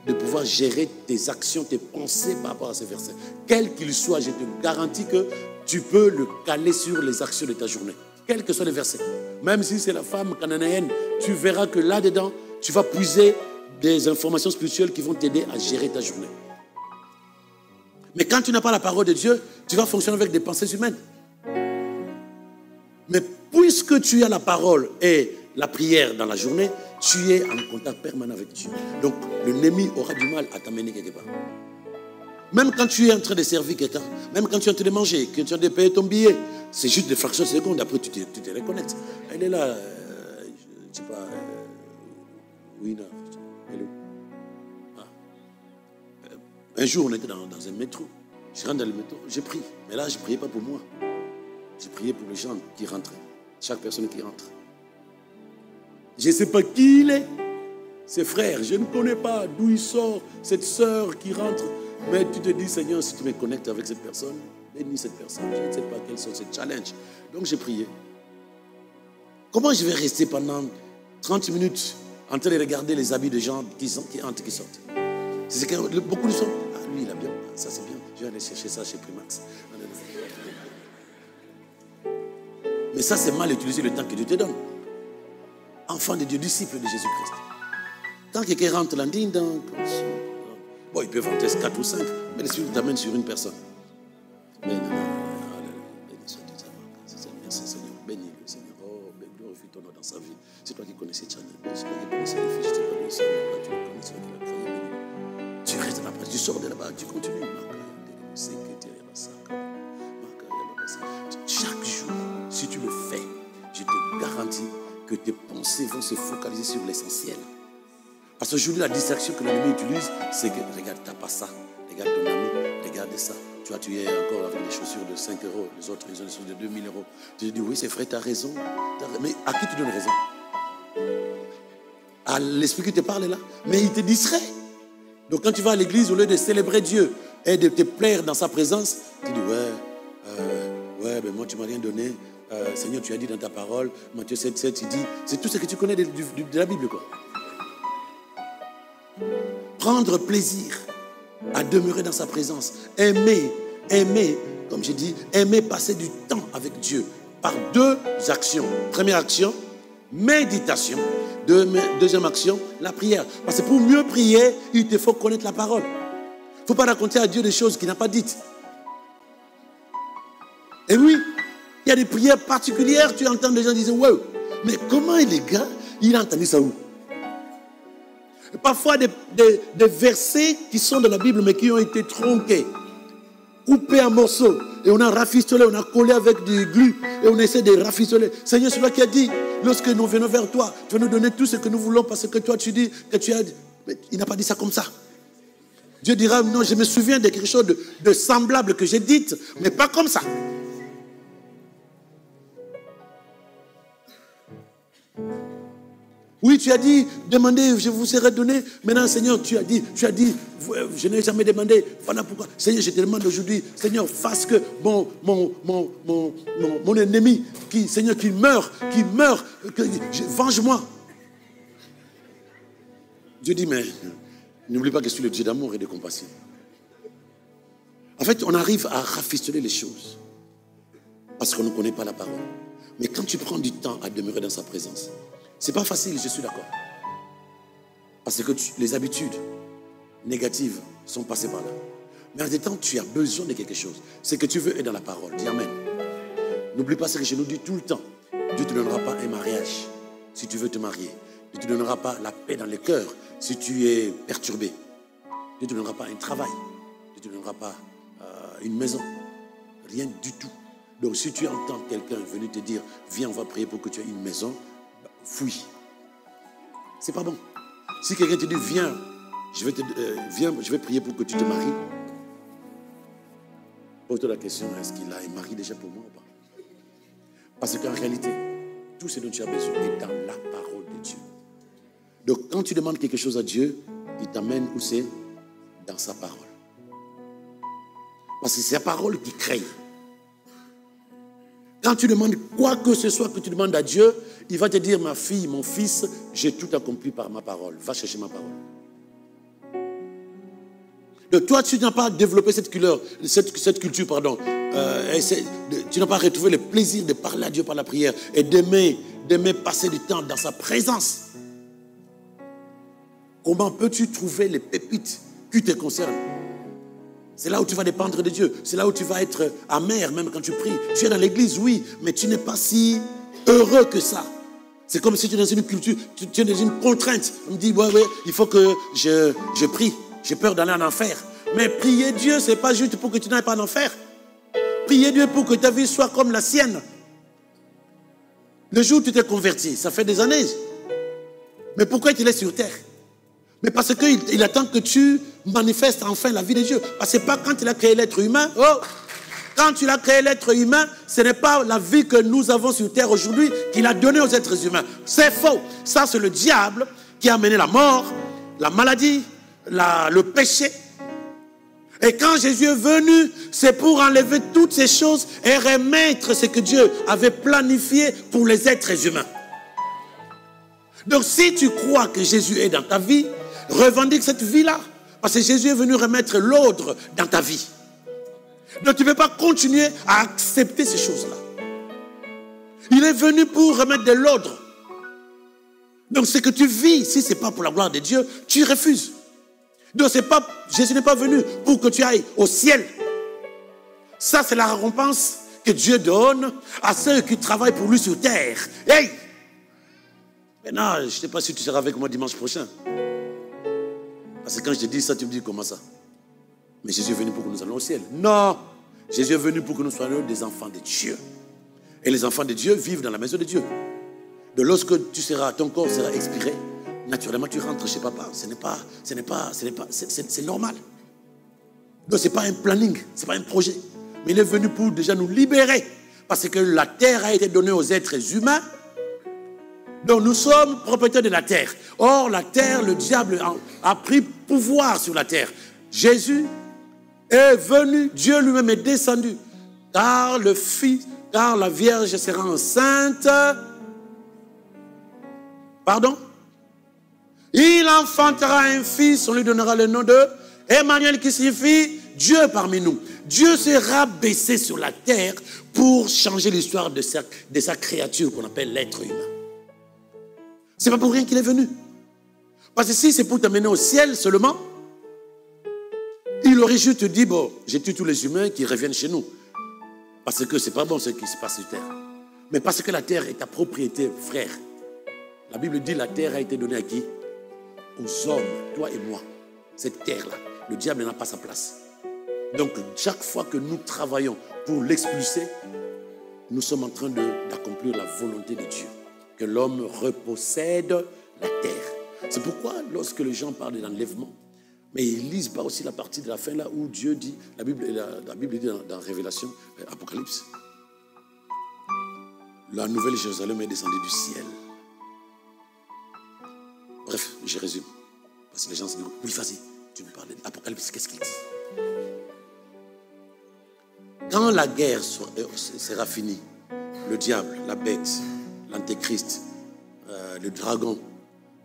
de pouvoir gérer tes actions, tes pensées par rapport à ces versets. Quel qu'il soit, je te garantis que tu peux le caler sur les actions de ta journée. Quels que soient les versets. Même si c'est la femme cananéenne, tu verras que là-dedans, tu vas puiser des informations spirituelles qui vont t'aider à gérer ta journée. Mais quand tu n'as pas la parole de Dieu, tu vas fonctionner avec des pensées humaines. Mais puisque tu as la parole et la prière dans la journée, tu es en contact permanent avec Dieu. Donc, l'ennemi aura du mal à t'amener quelque part. Même quand tu es en train de servir quelqu'un, même quand tu es en train de manger, quand tu es en train de payer ton billet, c'est juste des fractions de secondes, après tu te reconnectes. Elle est là, je ne sais pas, oui, non, elle est où? Un jour, on était dans un métro. Je rentre dans le métro, j'ai prié. Mais là, je ne priais pas pour moi. J'ai prié pour les gens qui rentrent. Chaque personne qui rentre. Je ne sais pas qui il est. Ses frères, je ne connais pas d'où il sort. Cette sœur qui rentre. Mais tu te dis, Seigneur, si tu me connectes avec cette personne, bénis cette personne. Je ne sais pas quels sont ces challenges. Donc j'ai prié. Comment je vais rester pendant 30 minutes en train de regarder les habits des gens qui entrent, qui sortent? C'est que beaucoup de gens, lui, il a bien, ça c'est bien. Je vais aller chercher ça chez Primax. Mais ça, c'est mal utiliser le temps que Dieu te donne. Enfant de Dieu, disciple de Jésus-Christ. Quand quelqu'un rentre là, bon, il peut rentrer 4 ou 5, mais l'Esprit t'amène sur une personne. Mais non, béni soit Dieu. Merci Seigneur, bénis le Seigneur. Oh, glorifie ton nom dans sa vie. C'est toi qui connais cette chaîne. C'est toi qui connais les filles, je te connais, Seigneur. Tu le connais, c'est toi qui l'as créé. Tu restes dans la place, tu sors de là-bas, tu continues. Chaque jour, si tu le fais, je te garantis que tes pensées vont se focaliser sur l'essentiel. Parce qu'aujourd'hui, la distraction que l'ennemi utilise, c'est que, regarde, tu n'as pas ça. Regarde ton ami, regarde ça. Tu vois, tu es encore avec des chaussures de 5 €. Les autres, ils ont des chaussures de 2000 €. Tu te dis, oui, c'est vrai, tu as raison. Mais à qui tu donnes raison? À l'esprit qui te parle là. Mais il te distrait. Donc quand tu vas à l'église, au lieu de célébrer Dieu et de te plaire dans sa présence, tu dis, ouais, mais moi, tu ne m'as rien donné. Seigneur, tu as dit dans ta parole, Matthieu 7, 7, il dit, c'est tout ce que tu connais de la Bible, quoi. Prendre plaisir à demeurer dans sa présence. Aimer, comme j'ai dit, aimer passer du temps avec Dieu par deux actions. Première action, méditation. Deuxième action, la prière. Parce que pour mieux prier, il te faut connaître la parole. Il ne faut pas raconter à Dieu des choses qu'il n'a pas dites. Et oui, il y a des prières particulières, tu entends des gens dire, ouais, mais comment les gars, il a entendu ça où? Parfois des versets qui sont dans la Bible, mais qui ont été tronqués, coupés en morceaux, et on a rafistolé, on a collé avec du glu, et on essaie de rafistoler. Seigneur, c'est toi qui as dit, lorsque nous venons vers toi, tu vas nous donner tout ce que nous voulons, parce que toi tu dis que tu as dit. Mais il n'a pas dit ça comme ça. Dieu dira, non, je me souviens de quelque chose de semblable que j'ai dit, mais pas comme ça. Oui, tu as dit, demandez, je vous serai donné. Maintenant, Seigneur, tu as dit, je n'ai jamais demandé. Voilà pourquoi. Seigneur, je te demande aujourd'hui, Seigneur, fasse que mon ennemi, Seigneur, qu'il meure, venge-moi. Dieu dit, mais n'oublie pas que je suis le Dieu d'amour et de compassion. En fait, on arrive à rafistoler les choses parce qu'on ne connaît pas la parole. Mais quand tu prends du temps à demeurer dans sa présence, c'est pas facile, je suis d'accord. Parce que les habitudes négatives sont passées par là. Mais en même temps, tu as besoin de quelque chose. Ce que tu veux est dans la parole. Dis Amen. N'oublie pas ce que je nous dis tout le temps. Dieu ne te donnera pas un mariage si tu veux te marier. Dieu ne te donnera pas la paix dans le cœur si tu es perturbé. Dieu ne te donnera pas un travail. Dieu ne te donnera pas une maison. Rien du tout. Donc si tu entends quelqu'un venir te dire, viens, on va prier pour que tu aies une maison, fuis. C'est pas bon. Si quelqu'un te dit, viens, je vais prier pour que tu te maries. Pose-toi la question, est-ce qu'il a un mari déjà pour moi ou pas? Parce qu'en réalité, tout ce dont tu as besoin est dans la parole de Dieu. Donc quand tu demandes quelque chose à Dieu, il t'amène où c'est? Dans sa parole. Parce que c'est la parole qui crée. Quand tu demandes quoi que ce soit que tu demandes à Dieu, il va te dire, ma fille, mon fils, j'ai tout accompli par ma parole. Va chercher ma parole. Donc toi, tu n'as pas développé cette culture, tu n'as pas retrouvé le plaisir de parler à Dieu par la prière et d'aimer passer du temps dans sa présence. Comment peux-tu trouver les pépites qui te concernent? C'est là où tu vas dépendre de Dieu. C'est là où tu vas être amer même quand tu pries. Tu es dans l'église, oui, mais tu n'es pas si heureux que ça. C'est comme si tu es dans une culture, tu es dans une contrainte. On me dit, ouais, il faut que je prie. J'ai peur d'aller en enfer. Mais prier Dieu, ce n'est pas juste pour que tu n'ailles pas en enfer. Prier Dieu pour que ta vie soit comme la sienne. Le jour où tu t'es converti, ça fait des années. Mais pourquoi tu es sur terre? Mais parce qu'il attend que tu manifestes enfin la vie de Dieu. Parce que c'est pas quand il a créé l'être humain. Quand il a créé l'être humain, ce n'est pas la vie que nous avons sur terre aujourd'hui qu'il a donnée aux êtres humains. C'est faux. Ça, c'est le diable qui a amené la mort, la maladie, le péché. Et quand Jésus est venu, c'est pour enlever toutes ces choses et remettre ce que Dieu avait planifié pour les êtres humains. Donc si tu crois que Jésus est dans ta vie, revendique cette vie-là. Parce que Jésus est venu remettre l'ordre dans ta vie. Donc tu ne peux pas continuer à accepter ces choses-là. Il est venu pour remettre de l'ordre. Donc ce que tu vis, si ce n'est pas pour la gloire de Dieu, tu refuses. Donc Jésus n'est pas venu pour que tu ailles au ciel. Ça, c'est la récompense que Dieu donne à ceux qui travaillent pour lui sur terre. Hey! Maintenant, je ne sais pas si tu seras avec moi dimanche prochain. Parce que quand je te dis ça, tu me dis comment ça? Mais Jésus est venu pour que nous allions au ciel. Non! Jésus est venu pour que nous soyons des enfants de Dieu. Et les enfants de Dieu vivent dans la maison de Dieu. Donc lorsque ton corps sera expiré, naturellement tu rentres chez papa. C'est normal. Donc ce n'est pas un planning, ce n'est pas un projet. Mais il est venu pour déjà nous libérer. Parce que la terre a été donnée aux êtres humains. Donc nous sommes propriétaires de la terre. Or la terre, le diable a pris pouvoir sur la terre. Jésus est venu, Dieu lui-même est descendu. Car le Fils car la Vierge sera enceinte. Pardon? Il enfantera un fils, on lui donnera le nom de Emmanuel, qui signifie Dieu parmi nous. Dieu sera baissé sur la terre pour changer l'histoire de sa créature qu'on appelle l'être humain. C'est pas pour rien qu'il est venu. Parce que si c'est pour t'amener au ciel seulement, il aurait juste te dit, bon, j'ai tué tous les humains qui reviennent chez nous. Parce que c'est pas bon ce qui se passe sur terre. Mais parce que la terre est ta propriété, frère. La Bible dit la terre a été donnée à qui? Aux hommes, toi et moi. Cette terre-là, le diable n'a pas sa place. Donc, chaque fois que nous travaillons pour l'expulser, nous sommes en train d'accomplir la volonté de Dieu. Que l'homme repossède la terre. C'est pourquoi, lorsque les gens parlent de l'enlèvement, mais ils ne lisent pas aussi la partie de la fin là où Dieu dit, la Bible dit dans Révélation, Apocalypse, la nouvelle Jérusalem est descendue du ciel. Bref, je résume. Parce que les gens se disent, oui, vas-y, tu me parles d'Apocalypse, qu'est-ce qu'il dit? Quand la guerre sera finie, le diable, la bête, l'antéchrist, le dragon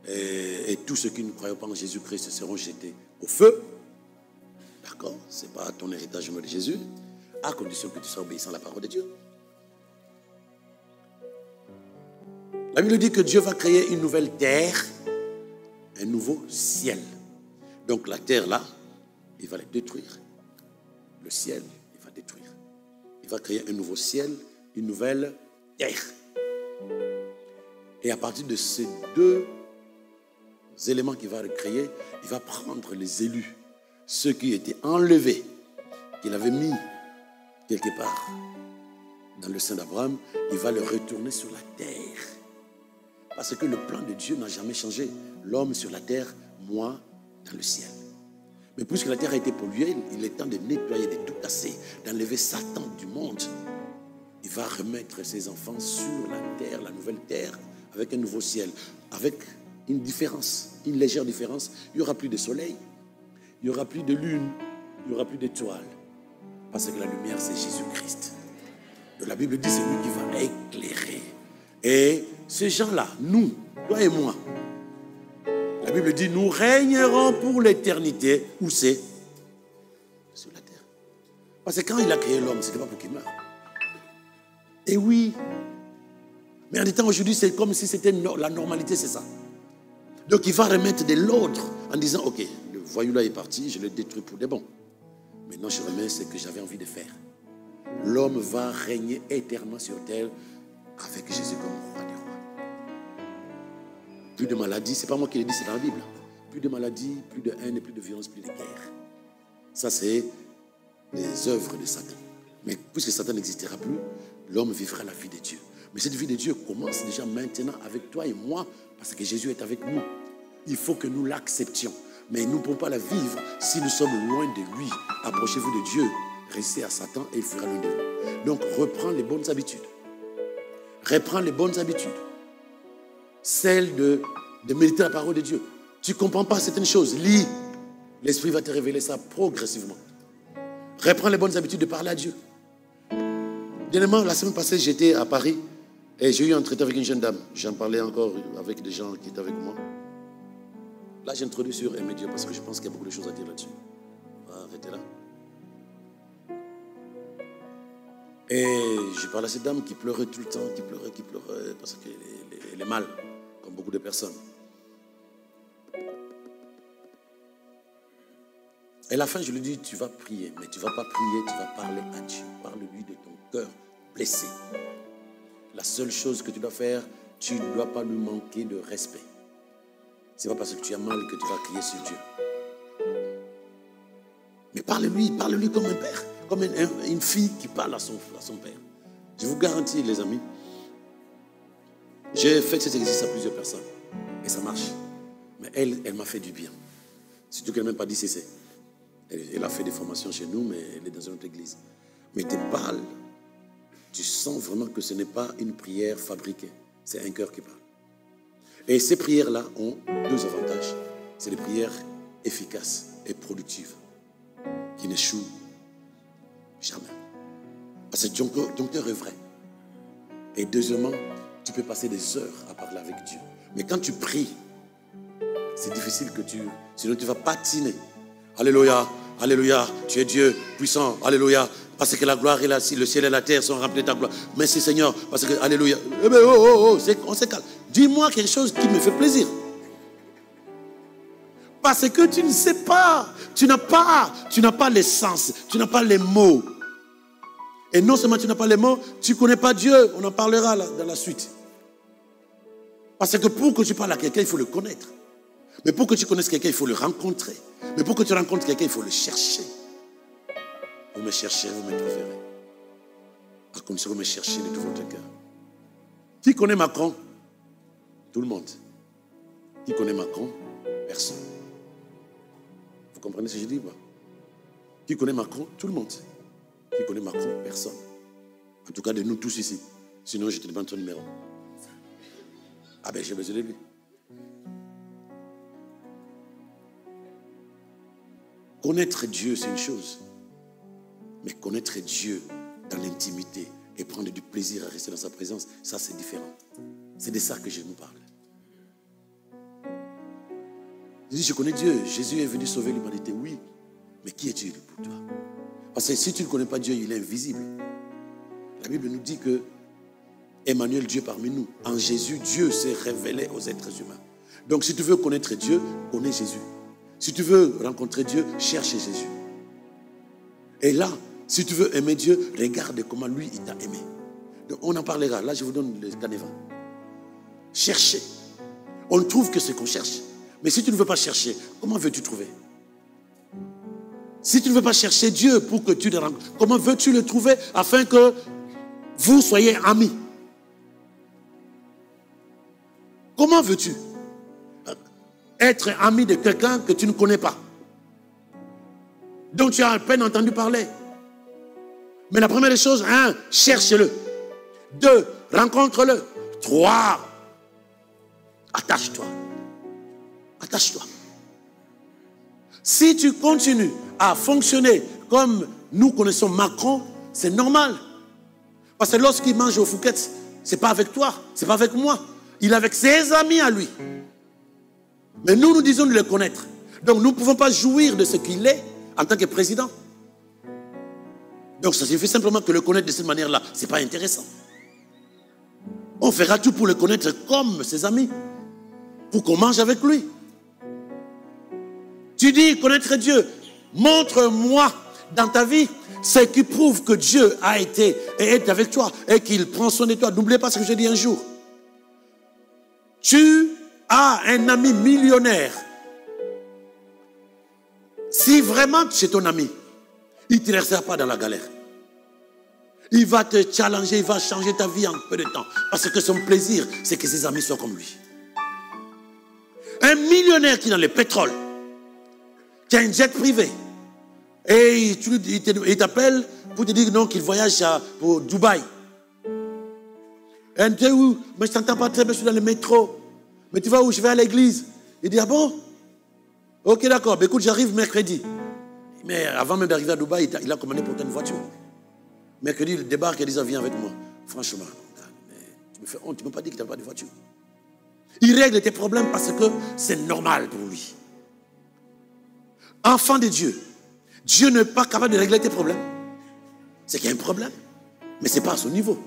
et tous ceux qui ne croient pas en Jésus-Christ seront jetés au feu. D'accord? Ce n'est pas ton héritage au nom de Jésus, à condition que tu sois obéissant à la parole de Dieu. La Bible dit que Dieu va créer une nouvelle terre, un nouveau ciel. Donc la terre là, il va la détruire. Le ciel, il va détruire. Il va créer un nouveau ciel, une nouvelle terre. Et à partir de ces deux éléments qu'il va recréer, il va prendre les élus, ceux qui étaient enlevés, qu'il avait mis quelque part dans le sein d'Abraham, il va les retourner sur la terre. Parce que le plan de Dieu n'a jamais changé. L'homme sur la terre, moi dans le ciel. Mais puisque la terre a été polluée, il est temps de nettoyer, de tout casser, d'enlever Satan du monde. Il va remettre ses enfants sur la terre, la nouvelle terre, avec un nouveau ciel, avec une différence, une légère différence. Il n'y aura plus de soleil, il n'y aura plus de lune, il n'y aura plus d'étoiles. Parce que la lumière, c'est Jésus-Christ. La Bible dit, c'est lui qui va éclairer. Et ces gens-là, nous, toi et moi, la Bible dit, nous régnerons pour l'éternité. Où c'est? Sur la terre. Parce que quand il a créé l'homme, ce n'était pas pour qu'il meure. Et oui. Mais en étant aujourd'hui, c'est comme si c'était la normalité, c'est ça. Donc il va remettre de l'ordre en disant, ok, le voyou là est parti, je le détruis pour des bons. Maintenant, je remets ce que j'avais envie de faire. L'homme va régner éternellement sur terre avec Jésus comme roi des rois. Plus de maladies, ce n'est pas moi qui l'ai dit, c'est dans la Bible. Plus de maladies, plus de haine, plus de violence, plus de guerre. Ça, c'est les œuvres de Satan. Mais puisque Satan n'existera plus, l'homme vivra la vie de Dieu. Mais cette vie de Dieu commence déjà maintenant avec toi et moi, parce que Jésus est avec nous. Il faut que nous l'acceptions. Mais nous ne pouvons pas la vivre si nous sommes loin de lui. Approchez-vous de Dieu, restez à Satan et il fera loin de vous. Donc, reprends les bonnes habitudes. Reprends les bonnes habitudes. Celle de méditer la parole de Dieu. Tu ne comprends pas certaines choses, lis. L'Esprit va te révéler ça progressivement. Reprends les bonnes habitudes de parler à Dieu. Dernièrement, la semaine passée, j'étais à Paris et j'ai eu un traité avec une jeune dame. J'en parlais encore avec des gens qui étaient avec moi. Là, j'introduis sur Aimer Dieu parce que je pense qu'il y a beaucoup de choses à dire là-dessus. Arrêtez là. Et je parlais à cette dame qui pleurait tout le temps, qui pleurait parce qu'elle est mal, comme beaucoup de personnes. Et à la fin, je lui dis, tu vas prier, mais tu ne vas pas prier, tu vas parler à Dieu. Parle-lui de ton cœur blessé. La seule chose que tu dois faire, tu ne dois pas lui manquer de respect. Ce n'est pas parce que tu as mal que tu vas crier sur Dieu. Mais parle-lui comme un père, comme une fille qui parle à son père. Je vous garantis, les amis, j'ai fait cet exercice à plusieurs personnes et ça marche. Mais elle m'a fait du bien. Surtout qu'elle n'a même pas dit ceci. Elle a fait des formations chez nous, mais elle est dans une autre église. Mais tes parles, tu sens vraiment que ce n'est pas une prière fabriquée. C'est un cœur qui parle. Et ces prières-là ont deux avantages. C'est des prières efficaces et productives qui n'échouent jamais. Parce que ton cœur est vrai. Et deuxièmement, tu peux passer des heures à parler avec Dieu. Mais quand tu pries, c'est difficile que sinon tu vas patiner. Alléluia, alléluia, tu es Dieu puissant, alléluia. Parce que la gloire est là, si le ciel et la terre sont remplis de ta gloire. Merci Seigneur, parce que, alléluia. Eh bien, on se calme. Dis-moi quelque chose qui me fait plaisir. Parce que tu ne sais pas, tu n'as pas l'essence, tu n'as pas les mots. Et non seulement tu n'as pas les mots, tu ne connais pas Dieu. On en parlera dans la suite. Parce que pour que tu parles à quelqu'un, il faut le connaître. Mais pour que tu connaisses quelqu'un, il faut le rencontrer. Mais pour que tu rencontres quelqu'un, il faut le chercher. Vous me cherchez, vous me trouverez. À condition que vous me cherchez de tout votre cœur. Qui connaît Macron? Tout le monde. Qui connaît Macron? Personne. Vous comprenez ce que je dis? Qui connaît Macron? Tout le monde. Qui connaît Macron? Personne. En tout cas, de nous tous ici. Sinon, je te demande ton numéro. Ah ben, j'ai besoin de lui. Connaître Dieu, c'est une chose. Mais connaître Dieu dans l'intimité et prendre du plaisir à rester dans sa présence, ça c'est différent. C'est de ça que je nous parle. Je dis, je connais Dieu. Jésus est venu sauver l'humanité, oui. Mais qui es-tu pour toi? Parce que si tu ne connais pas Dieu, il est invisible. La Bible nous dit que Emmanuel, Dieu parmi nous. En Jésus, Dieu s'est révélé aux êtres humains. Donc si tu veux connaître Dieu, connais Jésus. Si tu veux rencontrer Dieu, cherche Jésus. Et là, si tu veux aimer Dieu, regarde comment lui, il t'a aimé. Donc, on en parlera. Là, je vous donne le canevas. Cherchez. On ne trouve que ce qu'on cherche. Mais si tu ne veux pas chercher, comment veux-tu trouver? Si tu ne veux pas chercher Dieu pour que tu le rencontres, comment veux-tu le trouver afin que vous soyez amis? Comment veux-tu être ami de quelqu'un que tu ne connais pas, dont tu as à peine entendu parler? Mais la première des choses, 1, cherche-le. 2, rencontre-le. 3, attache-toi. Attache-toi. Si tu continues à fonctionner comme nous connaissons Macron, c'est normal. Parce que lorsqu'il mange au Fouquet's, ce n'est pas avec toi, ce n'est pas avec moi. Il est avec ses amis à lui. Mais nous disons de le connaître. Donc nous ne pouvons pas jouir de ce qu'il est en tant que président. Donc ça suffit simplement que le connaître de cette manière-là. Ce n'est pas intéressant. On fera tout pour le connaître comme ses amis. Pour qu'on mange avec lui. Tu dis connaître Dieu. Montre-moi dans ta vie ce qui prouve que Dieu a été et est avec toi. Et qu'il prend soin de toi. N'oubliez pas ce que je dis un jour. Tu as un ami millionnaire. Si vraiment c'est ton ami, il ne te laissera pas dans la galère. Il va te challenger, il va changer ta vie en peu de temps. Parce que son plaisir, c'est que ses amis soient comme lui. Un millionnaire qui est dans le pétrole, qui a une jet privé, et il t'appelle pour te dire non, qu'il voyage pour Dubaï. Et tu es où? Mais je ne t'entends pas très bien, je suis dans le métro. Mais tu vas où? Je vais à l'église. Il dit, ah bon? Ok, d'accord. Mais écoute, j'arrive mercredi. Mais avant même d'arriver à Dubaï, il a commandé pour toi une voiture. Mercredi, il débarque et il dit, viens avec moi. Franchement, tu me fais honte, tu ne m'as pas dit que tu n'as pas de voiture. Il règle tes problèmes parce que c'est normal pour lui. Enfant de Dieu, Dieu n'est pas capable de régler tes problèmes. C'est qu'il y a un problème. Mais ce n'est pas à son niveau.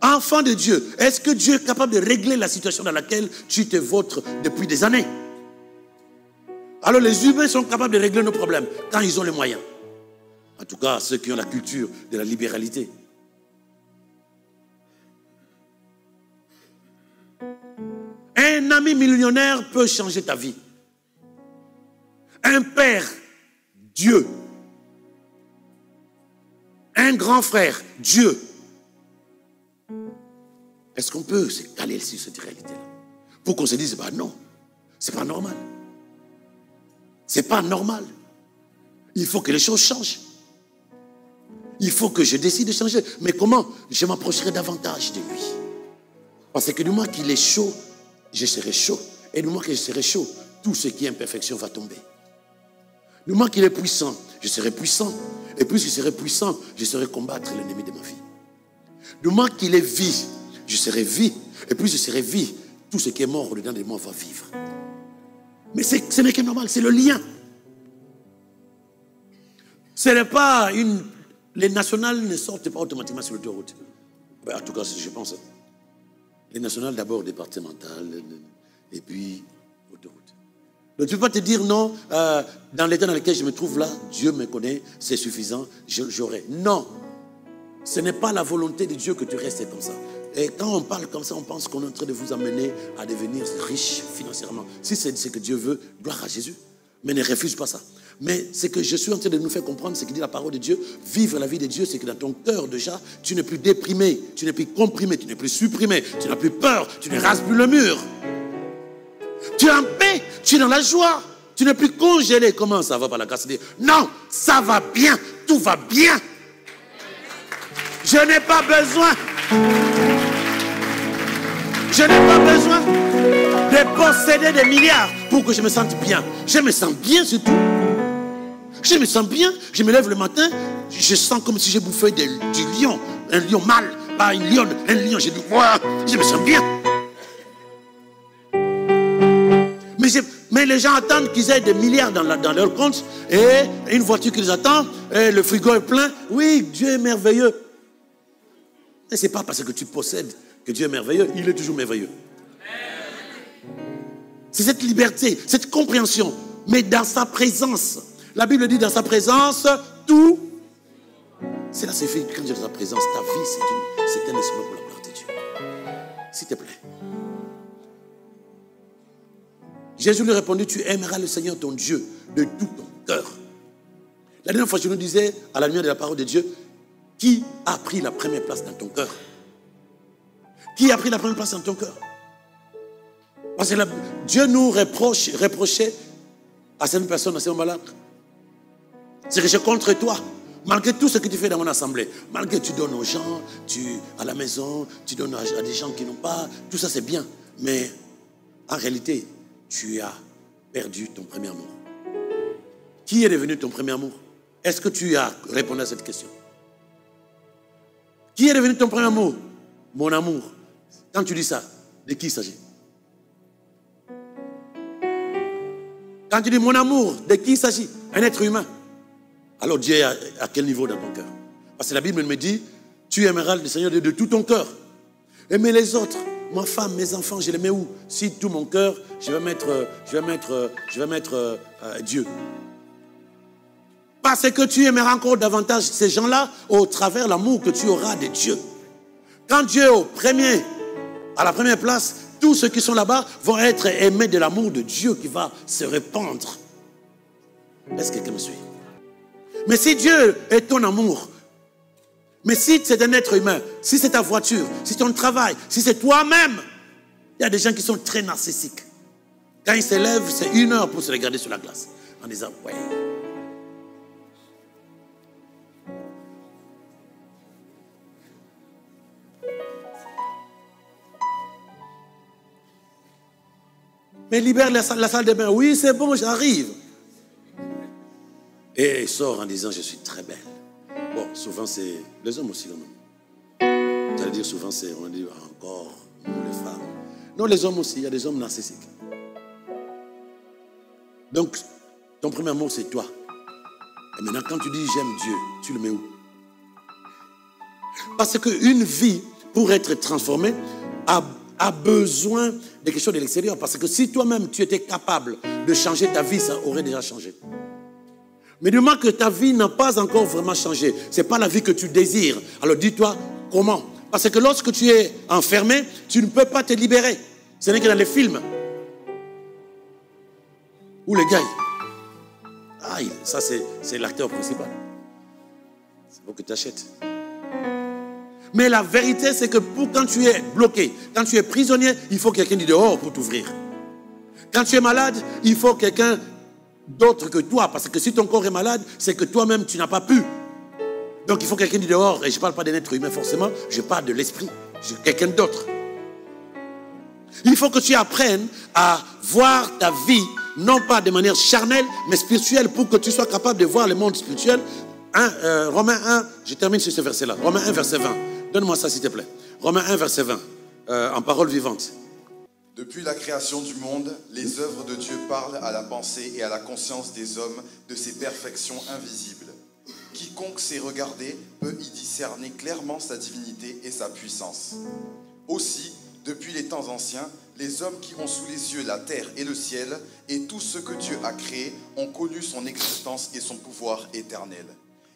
Enfant de Dieu, est-ce que Dieu est capable de régler la situation dans laquelle tu te vautres depuis des années? Alors les humains sont capables de régler nos problèmes quand ils ont les moyens. En tout cas, ceux qui ont la culture de la libéralité. Un ami millionnaire peut changer ta vie. Un père, Dieu. Un grand frère, Dieu. Est-ce qu'on peut se caler sur cette réalité-là? Pour qu'on se dise, bah non, c'est pas normal. C'est pas normal. Il faut que les choses changent. Il faut que je décide de changer. Mais comment? Je m'approcherai davantage de lui. Parce que du moment qu'il est chaud, je serai chaud. Et du moment que je serai chaud, tout ce qui est imperfection va tomber. Du moment qu'il est puissant, je serai puissant. Et plus je serai puissant, je saurai combattre l'ennemi de ma vie. Du moment qu'il est vie, je serai vie. Et plus je serai vie, tout ce qui est mort au-dedans de moi va vivre. Mais ce n'est que normal, c'est le lien. Ce n'est pas une... Les nationales ne sortent pas automatiquement sur l'autoroute. Ben, en tout cas, je pense. Les nationales d'abord départementales et puis autoroute. Donc tu ne peux pas te dire non, dans l'état dans lequel je me trouve là, Dieu me connaît, c'est suffisant, j'aurai. Non, ce n'est pas la volonté de Dieu que tu restes comme ça. Et quand on parle comme ça, on pense qu'on est en train de vous amener à devenir riche financièrement. Si c'est ce que Dieu veut, gloire à Jésus. Mais ne refuse pas ça. Mais ce que je suis en train de nous faire comprendre, c'est que dit la parole de Dieu, vivre la vie de Dieu, c'est que dans ton cœur déjà, tu n'es plus déprimé, tu n'es plus comprimé, tu n'es plus supprimé, tu n'as plus peur, tu ne rases plus le mur. Tu es en paix, tu es dans la joie, tu n'es plus congelé. Comment ça va par la grâce de Dieu? Non, ça va bien, tout va bien. Je n'ai pas besoin. Je n'ai pas besoin de posséder des milliards pour que je me sente bien. Je me sens bien surtout. Je me sens bien, je me lève le matin, je sens comme si j'ai bouffé du lion. Un lion mâle, pas une lionne, un lion. Je dis, wow, je me sens bien. Mais les gens attendent qu'ils aient des milliards dans leur compte et une voiture qui les attend, et le frigo est plein. Oui, Dieu est merveilleux. Mais ce n'est pas parce que tu possèdes que Dieu est merveilleux, il est toujours merveilleux. C'est cette liberté, cette compréhension, mais dans sa présence. La Bible dit dans sa présence, tout. C'est là, c'est fait quand Dieu est dans sa présence, ta vie, c'est un instrument pour la gloire de Dieu. S'il te plaît. Jésus lui répondit, tu aimeras le Seigneur ton Dieu de tout ton cœur. La dernière fois, je nous disais, à la lumière de la parole de Dieu, qui a pris la première place dans ton cœur? Qui a pris la première place dans ton cœur? Parce que Dieu nous reprochait à certaines personnes, à ces moments-là, c'est que je suis contre toi. Malgré tout ce que tu fais dans mon assemblée, malgré que tu donnes aux gens, à la maison, tu donnes à des gens qui n'ont pas, tout ça c'est bien. Mais en réalité, tu as perdu ton premier amour. Qui est devenu ton premier amour? Est-ce que tu as répondu à cette question? Qui est devenu ton premier amour? Mon amour. Quand tu dis ça, de qui il s'agit? Quand tu dis mon amour, de qui il s'agit? Un être humain. Alors Dieu est à quel niveau dans ton cœur? Parce que la Bible me dit, tu aimeras le Seigneur de tout ton cœur. Aimer les autres, ma femme, mes enfants, je les mets où? Si tout mon cœur, je vais mettre Dieu. Parce que tu aimeras encore davantage ces gens-là au travers de l'amour que tu auras de Dieu. Quand Dieu est à la première place, tous ceux qui sont là-bas vont être aimés de l'amour de Dieu qui va se répandre. Est-ce que quelqu'un me suit? Mais si Dieu est ton amour, mais si c'est un être humain, si c'est ta voiture, si c'est ton travail, si c'est toi-même, il y a des gens qui sont très narcissiques. Quand ils se lèvent, c'est 1 heure pour se regarder sur la glace en disant, ouais. Mais libère la salle de bain. Oui, c'est bon, j'arrive. Et il sort en disant, je suis très belle. Bon, souvent c'est les hommes aussi quand même. J'allais dire souvent c'est, on dit encore, nous les femmes. Non, les hommes aussi, il y a des hommes narcissiques. Donc, ton premier amour c'est toi. Et maintenant quand tu dis j'aime Dieu, tu le mets où? Parce qu'une vie, pour être transformée, a besoin de quelque chose de l'extérieur. Parce que si toi-même tu étais capable de changer ta vie, ça aurait déjà changé. Mais du moment que ta vie n'a pas encore vraiment changé, ce n'est pas la vie que tu désires. Alors dis-toi comment? Parce que lorsque tu es enfermé, tu ne peux pas te libérer. Ce n'est que dans les films. Où le gars, ça c'est l'acteur principal. C'est pour que tu achètes. Mais la vérité, c'est que quand tu es bloqué, quand tu es prisonnier, il faut quelqu'un du dehors pour t'ouvrir. Quand tu es malade, il faut quelqu'un d'autre que toi. Parce que si ton corps est malade, c'est que toi-même, tu n'as pas pu. Donc, il faut quelqu'un du dehors. Et je ne parle pas d'un être humain forcément, je parle de l'esprit. Quelqu'un d'autre. Il faut que tu apprennes à voir ta vie non pas de manière charnelle, mais spirituelle, pour que tu sois capable de voir le monde spirituel. Romains 1, je termine sur ce verset-là. Romains 1, verset 20. Donne-moi ça, s'il te plaît. Romains 1, verset 20, en parole vivante. Depuis la création du monde, les œuvres de Dieu parlent à la pensée et à la conscience des hommes de ses perfections invisibles. Quiconque sait regarder peut y discerner clairement sa divinité et sa puissance. Aussi, depuis les temps anciens, les hommes qui ont sous les yeux la terre et le ciel et tout ce que Dieu a créé ont connu son existence et son pouvoir éternel.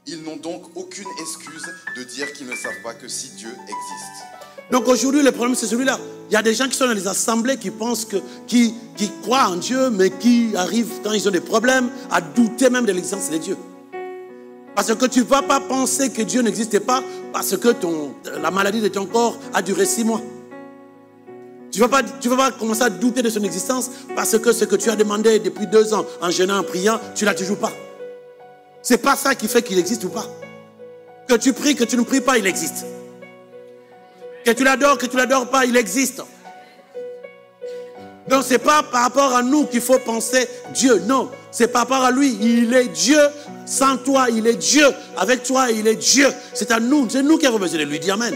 Ils n'ont donc aucune excuse de dire qu'ils ne savent pas que si Dieu existe. Donc aujourd'hui, le problème c'est celui-là. Il y a des gens qui sont dans les assemblées qui pensent qui croient en Dieu, mais qui arrivent, quand ils ont des problèmes, à douter même de l'existence de Dieu. Parce que tu ne vas pas penser que Dieu n'existait pas parce que la maladie de ton corps a duré 6 mois. Tu ne vas pas commencer à douter de son existence parce que ce que tu as demandé depuis 2 ans en jeûnant, en priant, tu ne l'as toujours pas. Ce n'est pas ça qui fait qu'il existe ou pas. Que tu pries, que tu ne pries pas, il existe. Que tu l'adores pas, il existe. Donc ce n'est pas par rapport à nous qu'il faut penser Dieu. Non, c'est par rapport à lui. Il est Dieu. Sans toi, il est Dieu. Avec toi, il est Dieu. C'est à nous. C'est nous qui avons besoin de lui. Dis amen.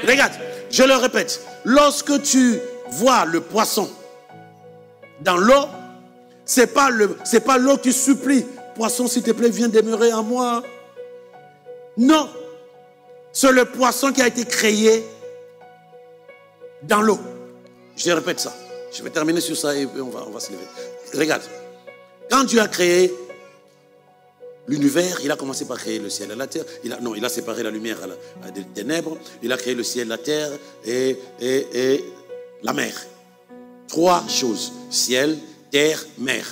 Regarde, je le répète. Lorsque tu vois le poisson dans l'eau, c'est pas l'eau qui supplie. Poisson, s'il te plaît, viens demeurer en moi. Non. C'est le poisson qui a été créé dans l'eau. Je répète ça. Je vais terminer sur ça et on va se lever. Regarde. Quand Dieu a créé l'univers, il a commencé par créer le ciel et la terre. Il a séparé la lumière des ténèbres. Il a créé le ciel, la terre et la mer. 3 choses. Ciel, terre, mer.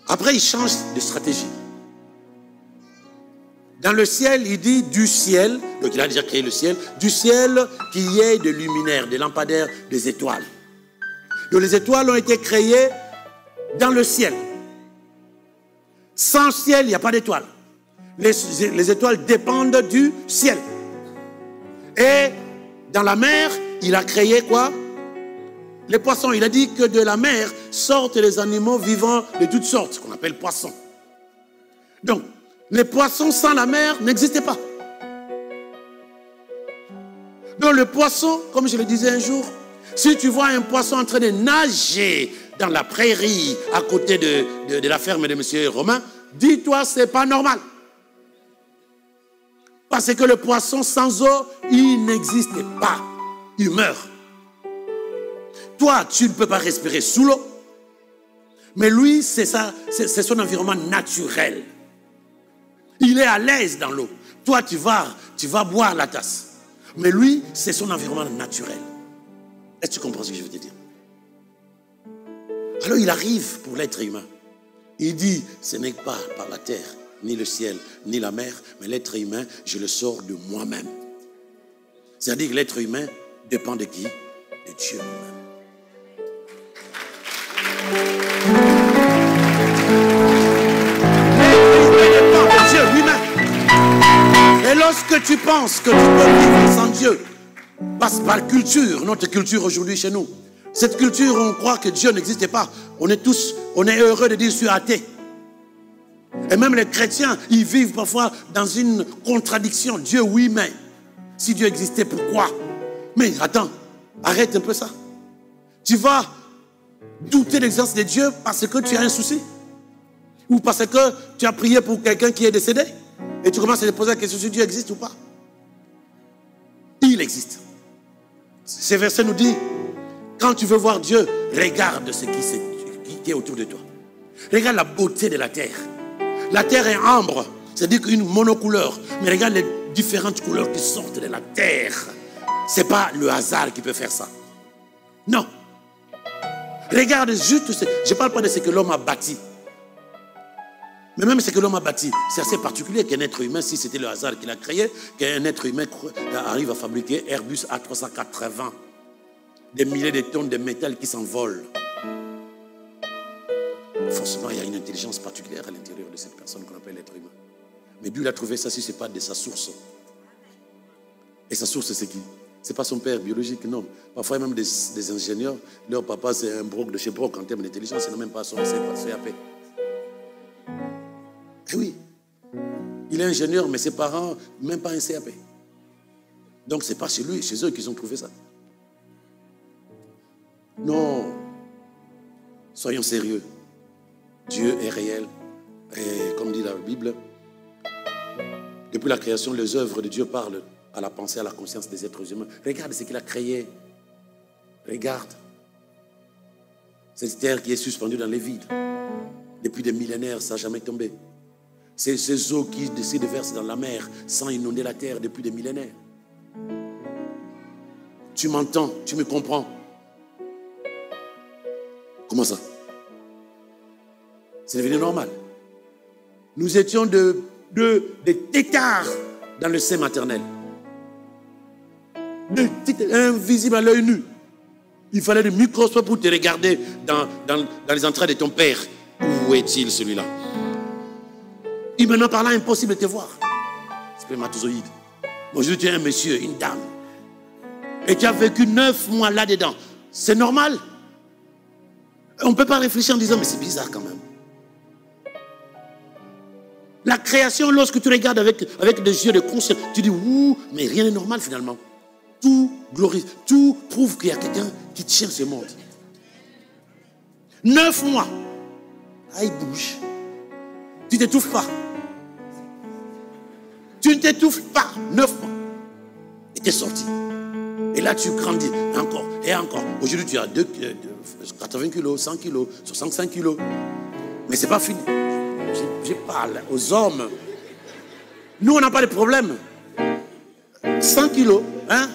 Après, il change de stratégie. Dans le ciel, il dit du ciel, donc il a déjà créé le ciel, du ciel qu'il y ait des luminaires, des lampadaires, des étoiles. Donc les étoiles ont été créées dans le ciel. Sans ciel, il n'y a pas d'étoiles. Les étoiles dépendent du ciel. Et dans la mer, il a créé quoi? Les poissons. Il a dit que de la mer sortent les animaux vivants de toutes sortes, qu'on appelle poissons. Donc, les poissons sans la mer n'existaient pas. Donc le poisson, comme je le disais un jour, si tu vois un poisson en train de nager dans la prairie à côté de la ferme de M. Romain, dis-toi, ce n'est pas normal. Parce que le poisson sans eau, il n'existe pas. Il meurt. Toi, tu ne peux pas respirer sous l'eau. Mais lui, c'est son environnement naturel. Il est à l'aise dans l'eau. Toi, tu vas boire la tasse. Mais lui, c'est son environnement naturel. Est-ce que tu comprends ce que je veux te dire? Alors, il arrive pour l'être humain. Il dit, ce n'est pas par la terre, ni le ciel, ni la mer, mais l'être humain, je le sors de moi-même. C'est-à-dire que l'être humain dépend de qui? De Dieu lui-même. Dieu lui-même. Et lorsque tu penses que tu peux vivre sans Dieu, passe par culture, notre culture aujourd'hui chez nous. Cette culture, on croit que Dieu n'existe pas. On est heureux de dire je suis athée. Et même les chrétiens, ils vivent parfois dans une contradiction. Dieu, oui, mais si Dieu existait, pourquoi? Mais attends, arrête un peu ça. Tu vas douter de l'existence de Dieu parce que tu as un souci? Ou parce que tu as prié pour quelqu'un qui est décédé et tu commences à te poser la question si Dieu existe ou pas? Il existe. Ce verset nous dit, quand tu veux voir Dieu, regarde ce qui est autour de toi. Regarde la beauté de la terre. La terre est ambre, c'est-à-dire qu'une monocouleur. Mais regarde les différentes couleurs qui sortent de la terre. Ce n'est pas le hasard qui peut faire ça. Non. Regarde juste, je ne parle pas de ce que l'homme a bâti. Mais même ce que l'homme a bâti, c'est assez particulier qu'un être humain, si c'était le hasard qu'il a créé, qu'un être humain arrive à fabriquer Airbus A380, des milliers de tonnes de métal qui s'envolent. Forcément, il y a une intelligence particulière à l'intérieur de cette personne qu'on appelle l'être humain. Mais Dieu a trouvé ça si ce n'est pas de sa source. Et sa source, c'est qui? Ce n'est pas son père biologique, non. Parfois, même des ingénieurs, leur papa, c'est un broc de chez broc en termes d'intelligence, ce n'est même pas son CAP. Eh oui. Il est ingénieur, mais ses parents, même pas un CAP. Donc, ce n'est pas chez lui, chez eux qu'ils ont trouvé ça. Non. Soyons sérieux. Dieu est réel. Et comme dit la Bible, depuis la création, les œuvres de Dieu parlent à la pensée, à la conscience des êtres humains. Regarde ce qu'il a créé. Regarde. Cette terre qui est suspendue dans les vides. Depuis des millénaires, ça n'a jamais tombé. C'est ces eaux qui décident de verser dans la mer sans inonder la terre depuis des millénaires. Tu m'entends, tu me comprends. Comment ça? C'est devenu normal. Nous étions des têtards dans le sein maternel. Invisibles à l'œil nu. Il fallait des microscopes pour te regarder dans les entrailles de ton père. Où est-il celui-là? Humainement parlant, impossible de te voir. Spermatozoïde. Aujourd'hui, tu es un monsieur, une dame. Et tu as vécu 9 mois là-dedans. C'est normal. On ne peut pas réfléchir en disant, mais c'est bizarre quand même. La création, lorsque tu regardes avec des yeux de conscience, tu dis, ouh, mais rien n'est normal finalement. Tout glorifie, tout prouve qu'il y a quelqu'un qui tient ce monde. 9 mois. Ah, il bouge. Tu ne t'étouffes pas. Tu ne t'étouffes pas. 9 mois. Et tu es sorti. Et là, tu grandis. Encore et encore. Aujourd'hui, tu as 80 kilos, 100 kilos, 65 kilos. Mais ce n'est pas fini. Je parle aux hommes. Nous, on n'a pas de problème. 100 kilos, hein?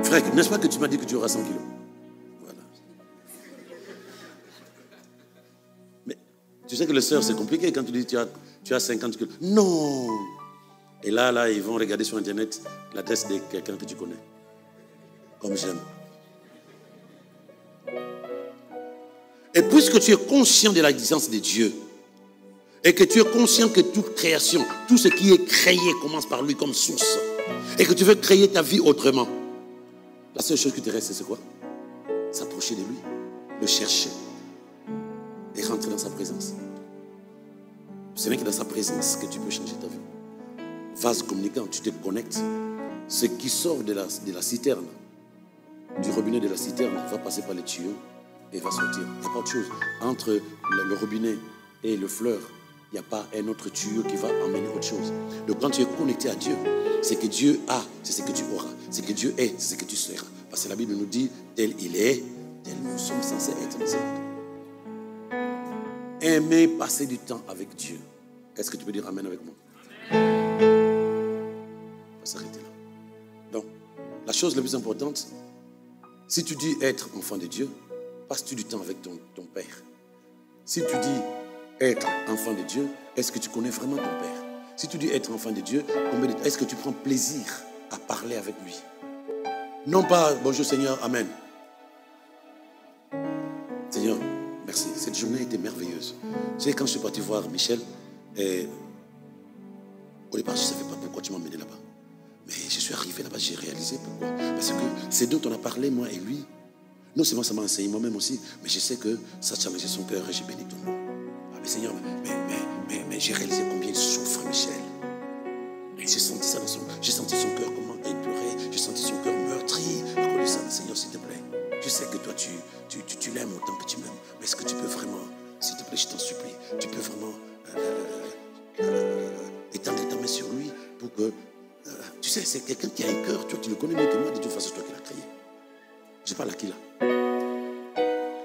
Frère, n'est-ce pas que tu m'as dit que tu auras 100 kilos? Voilà. Mais tu sais que les sœurs, c'est compliqué quand tu dis tu as 50 kilos. Non! Et là, ils vont regarder sur Internet l'adresse de quelqu'un que tu connais. Comme j'aime. Et puisque tu es conscient de l'existence de Dieu, et que tu es conscient que toute création, tout ce qui est créé commence par lui comme source, et que tu veux créer ta vie autrement, la seule chose qui te reste, c'est quoi? S'approcher de lui, le chercher, et rentrer dans sa présence. Ce n'est que dans sa présence que tu peux changer ta vie. Vase communicant, tu te connectes. Ce qui sort de la citerne, du robinet de la citerne, va passer par les tuyaux et va sortir. Il n'y a pas autre chose. Entre le robinet et le fleuve, il n'y a pas un autre tuyau qui va amener autre chose. Donc quand tu es connecté à Dieu, c'est que Dieu a, c'est ce que tu auras. C'est que Dieu est, c'est ce que tu seras. Parce que la Bible nous dit, tel il est, tel nous sommes censés être dans ce monde. Aimer passer du temps avec Dieu. Est-ce que tu peux dire amen avec moi? On va s'arrêter là. Donc, la chose la plus importante, si tu dis être enfant de Dieu, passes-tu du temps avec ton Père? Si tu dis être enfant de Dieu, est-ce que tu connais vraiment ton Père? Si tu dis être enfant de Dieu, est-ce que tu prends plaisir à parler avec lui? Non pas bonjour Seigneur, amen. Seigneur, merci. Cette journée était merveilleuse. Tu sais, quand je suis parti voir Michel, au départ, je ne savais pas pourquoi tu m'as emmené là-bas. Mais je suis arrivé là-bas, j'ai réalisé pourquoi. Parce que c'est dont on a parlé, moi et lui. Non seulement ça m'a enseigné moi-même aussi, mais je sais que ça a challengé son cœur et j'ai béni ton nom. Ah, mais Seigneur, mais j'ai réalisé combien il souffre, Michel. Et j'ai senti ça dans son cœur. J'ai senti son cœur comment il pleurait. J'ai senti son cœur meurtri. À cause de ça, Seigneur, s'il te plaît. Je sais que toi, tu l'aimes autant que tu m'aimes. Mais est-ce que tu peux vraiment, s'il te plaît, je t'en supplie, tu peux vraiment étendre ta main sur lui pour que... tu sais, c'est quelqu'un qui a un cœur. Toi, tu le connais mieux que moi. De toute façon, c'est toi qui l'as créé. Je parle à qui là?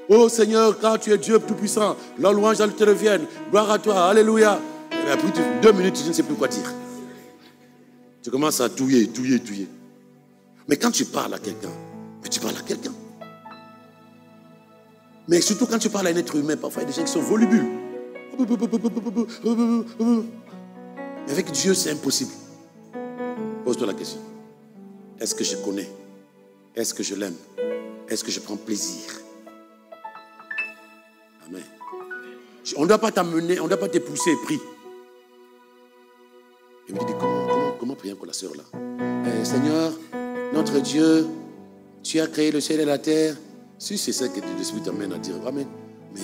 Oh Seigneur, quand tu es Dieu tout-puissant, la louange te revienne. Gloire à toi, alléluia. Et après 2 minutes, tu ne sais plus quoi dire. Tu commences à touiller. Mais quand tu parles à quelqu'un, tu parles à quelqu'un. Mais surtout quand tu parles à un être humain, parfois il y a des gens qui sont volubiles. Mais avec Dieu, c'est impossible. Pose-toi la question. Est-ce que je connais? Est-ce que je l'aime? Est-ce que je prends plaisir? Amen. On ne doit pas t'amener, on ne doit pas te pousser et prier. Et me dit comment prier encore la sœur là? Mais Seigneur, notre Dieu, tu as créé le ciel et la terre. Si c'est ça que l'Esprit t'amène à dire, Amen. Mais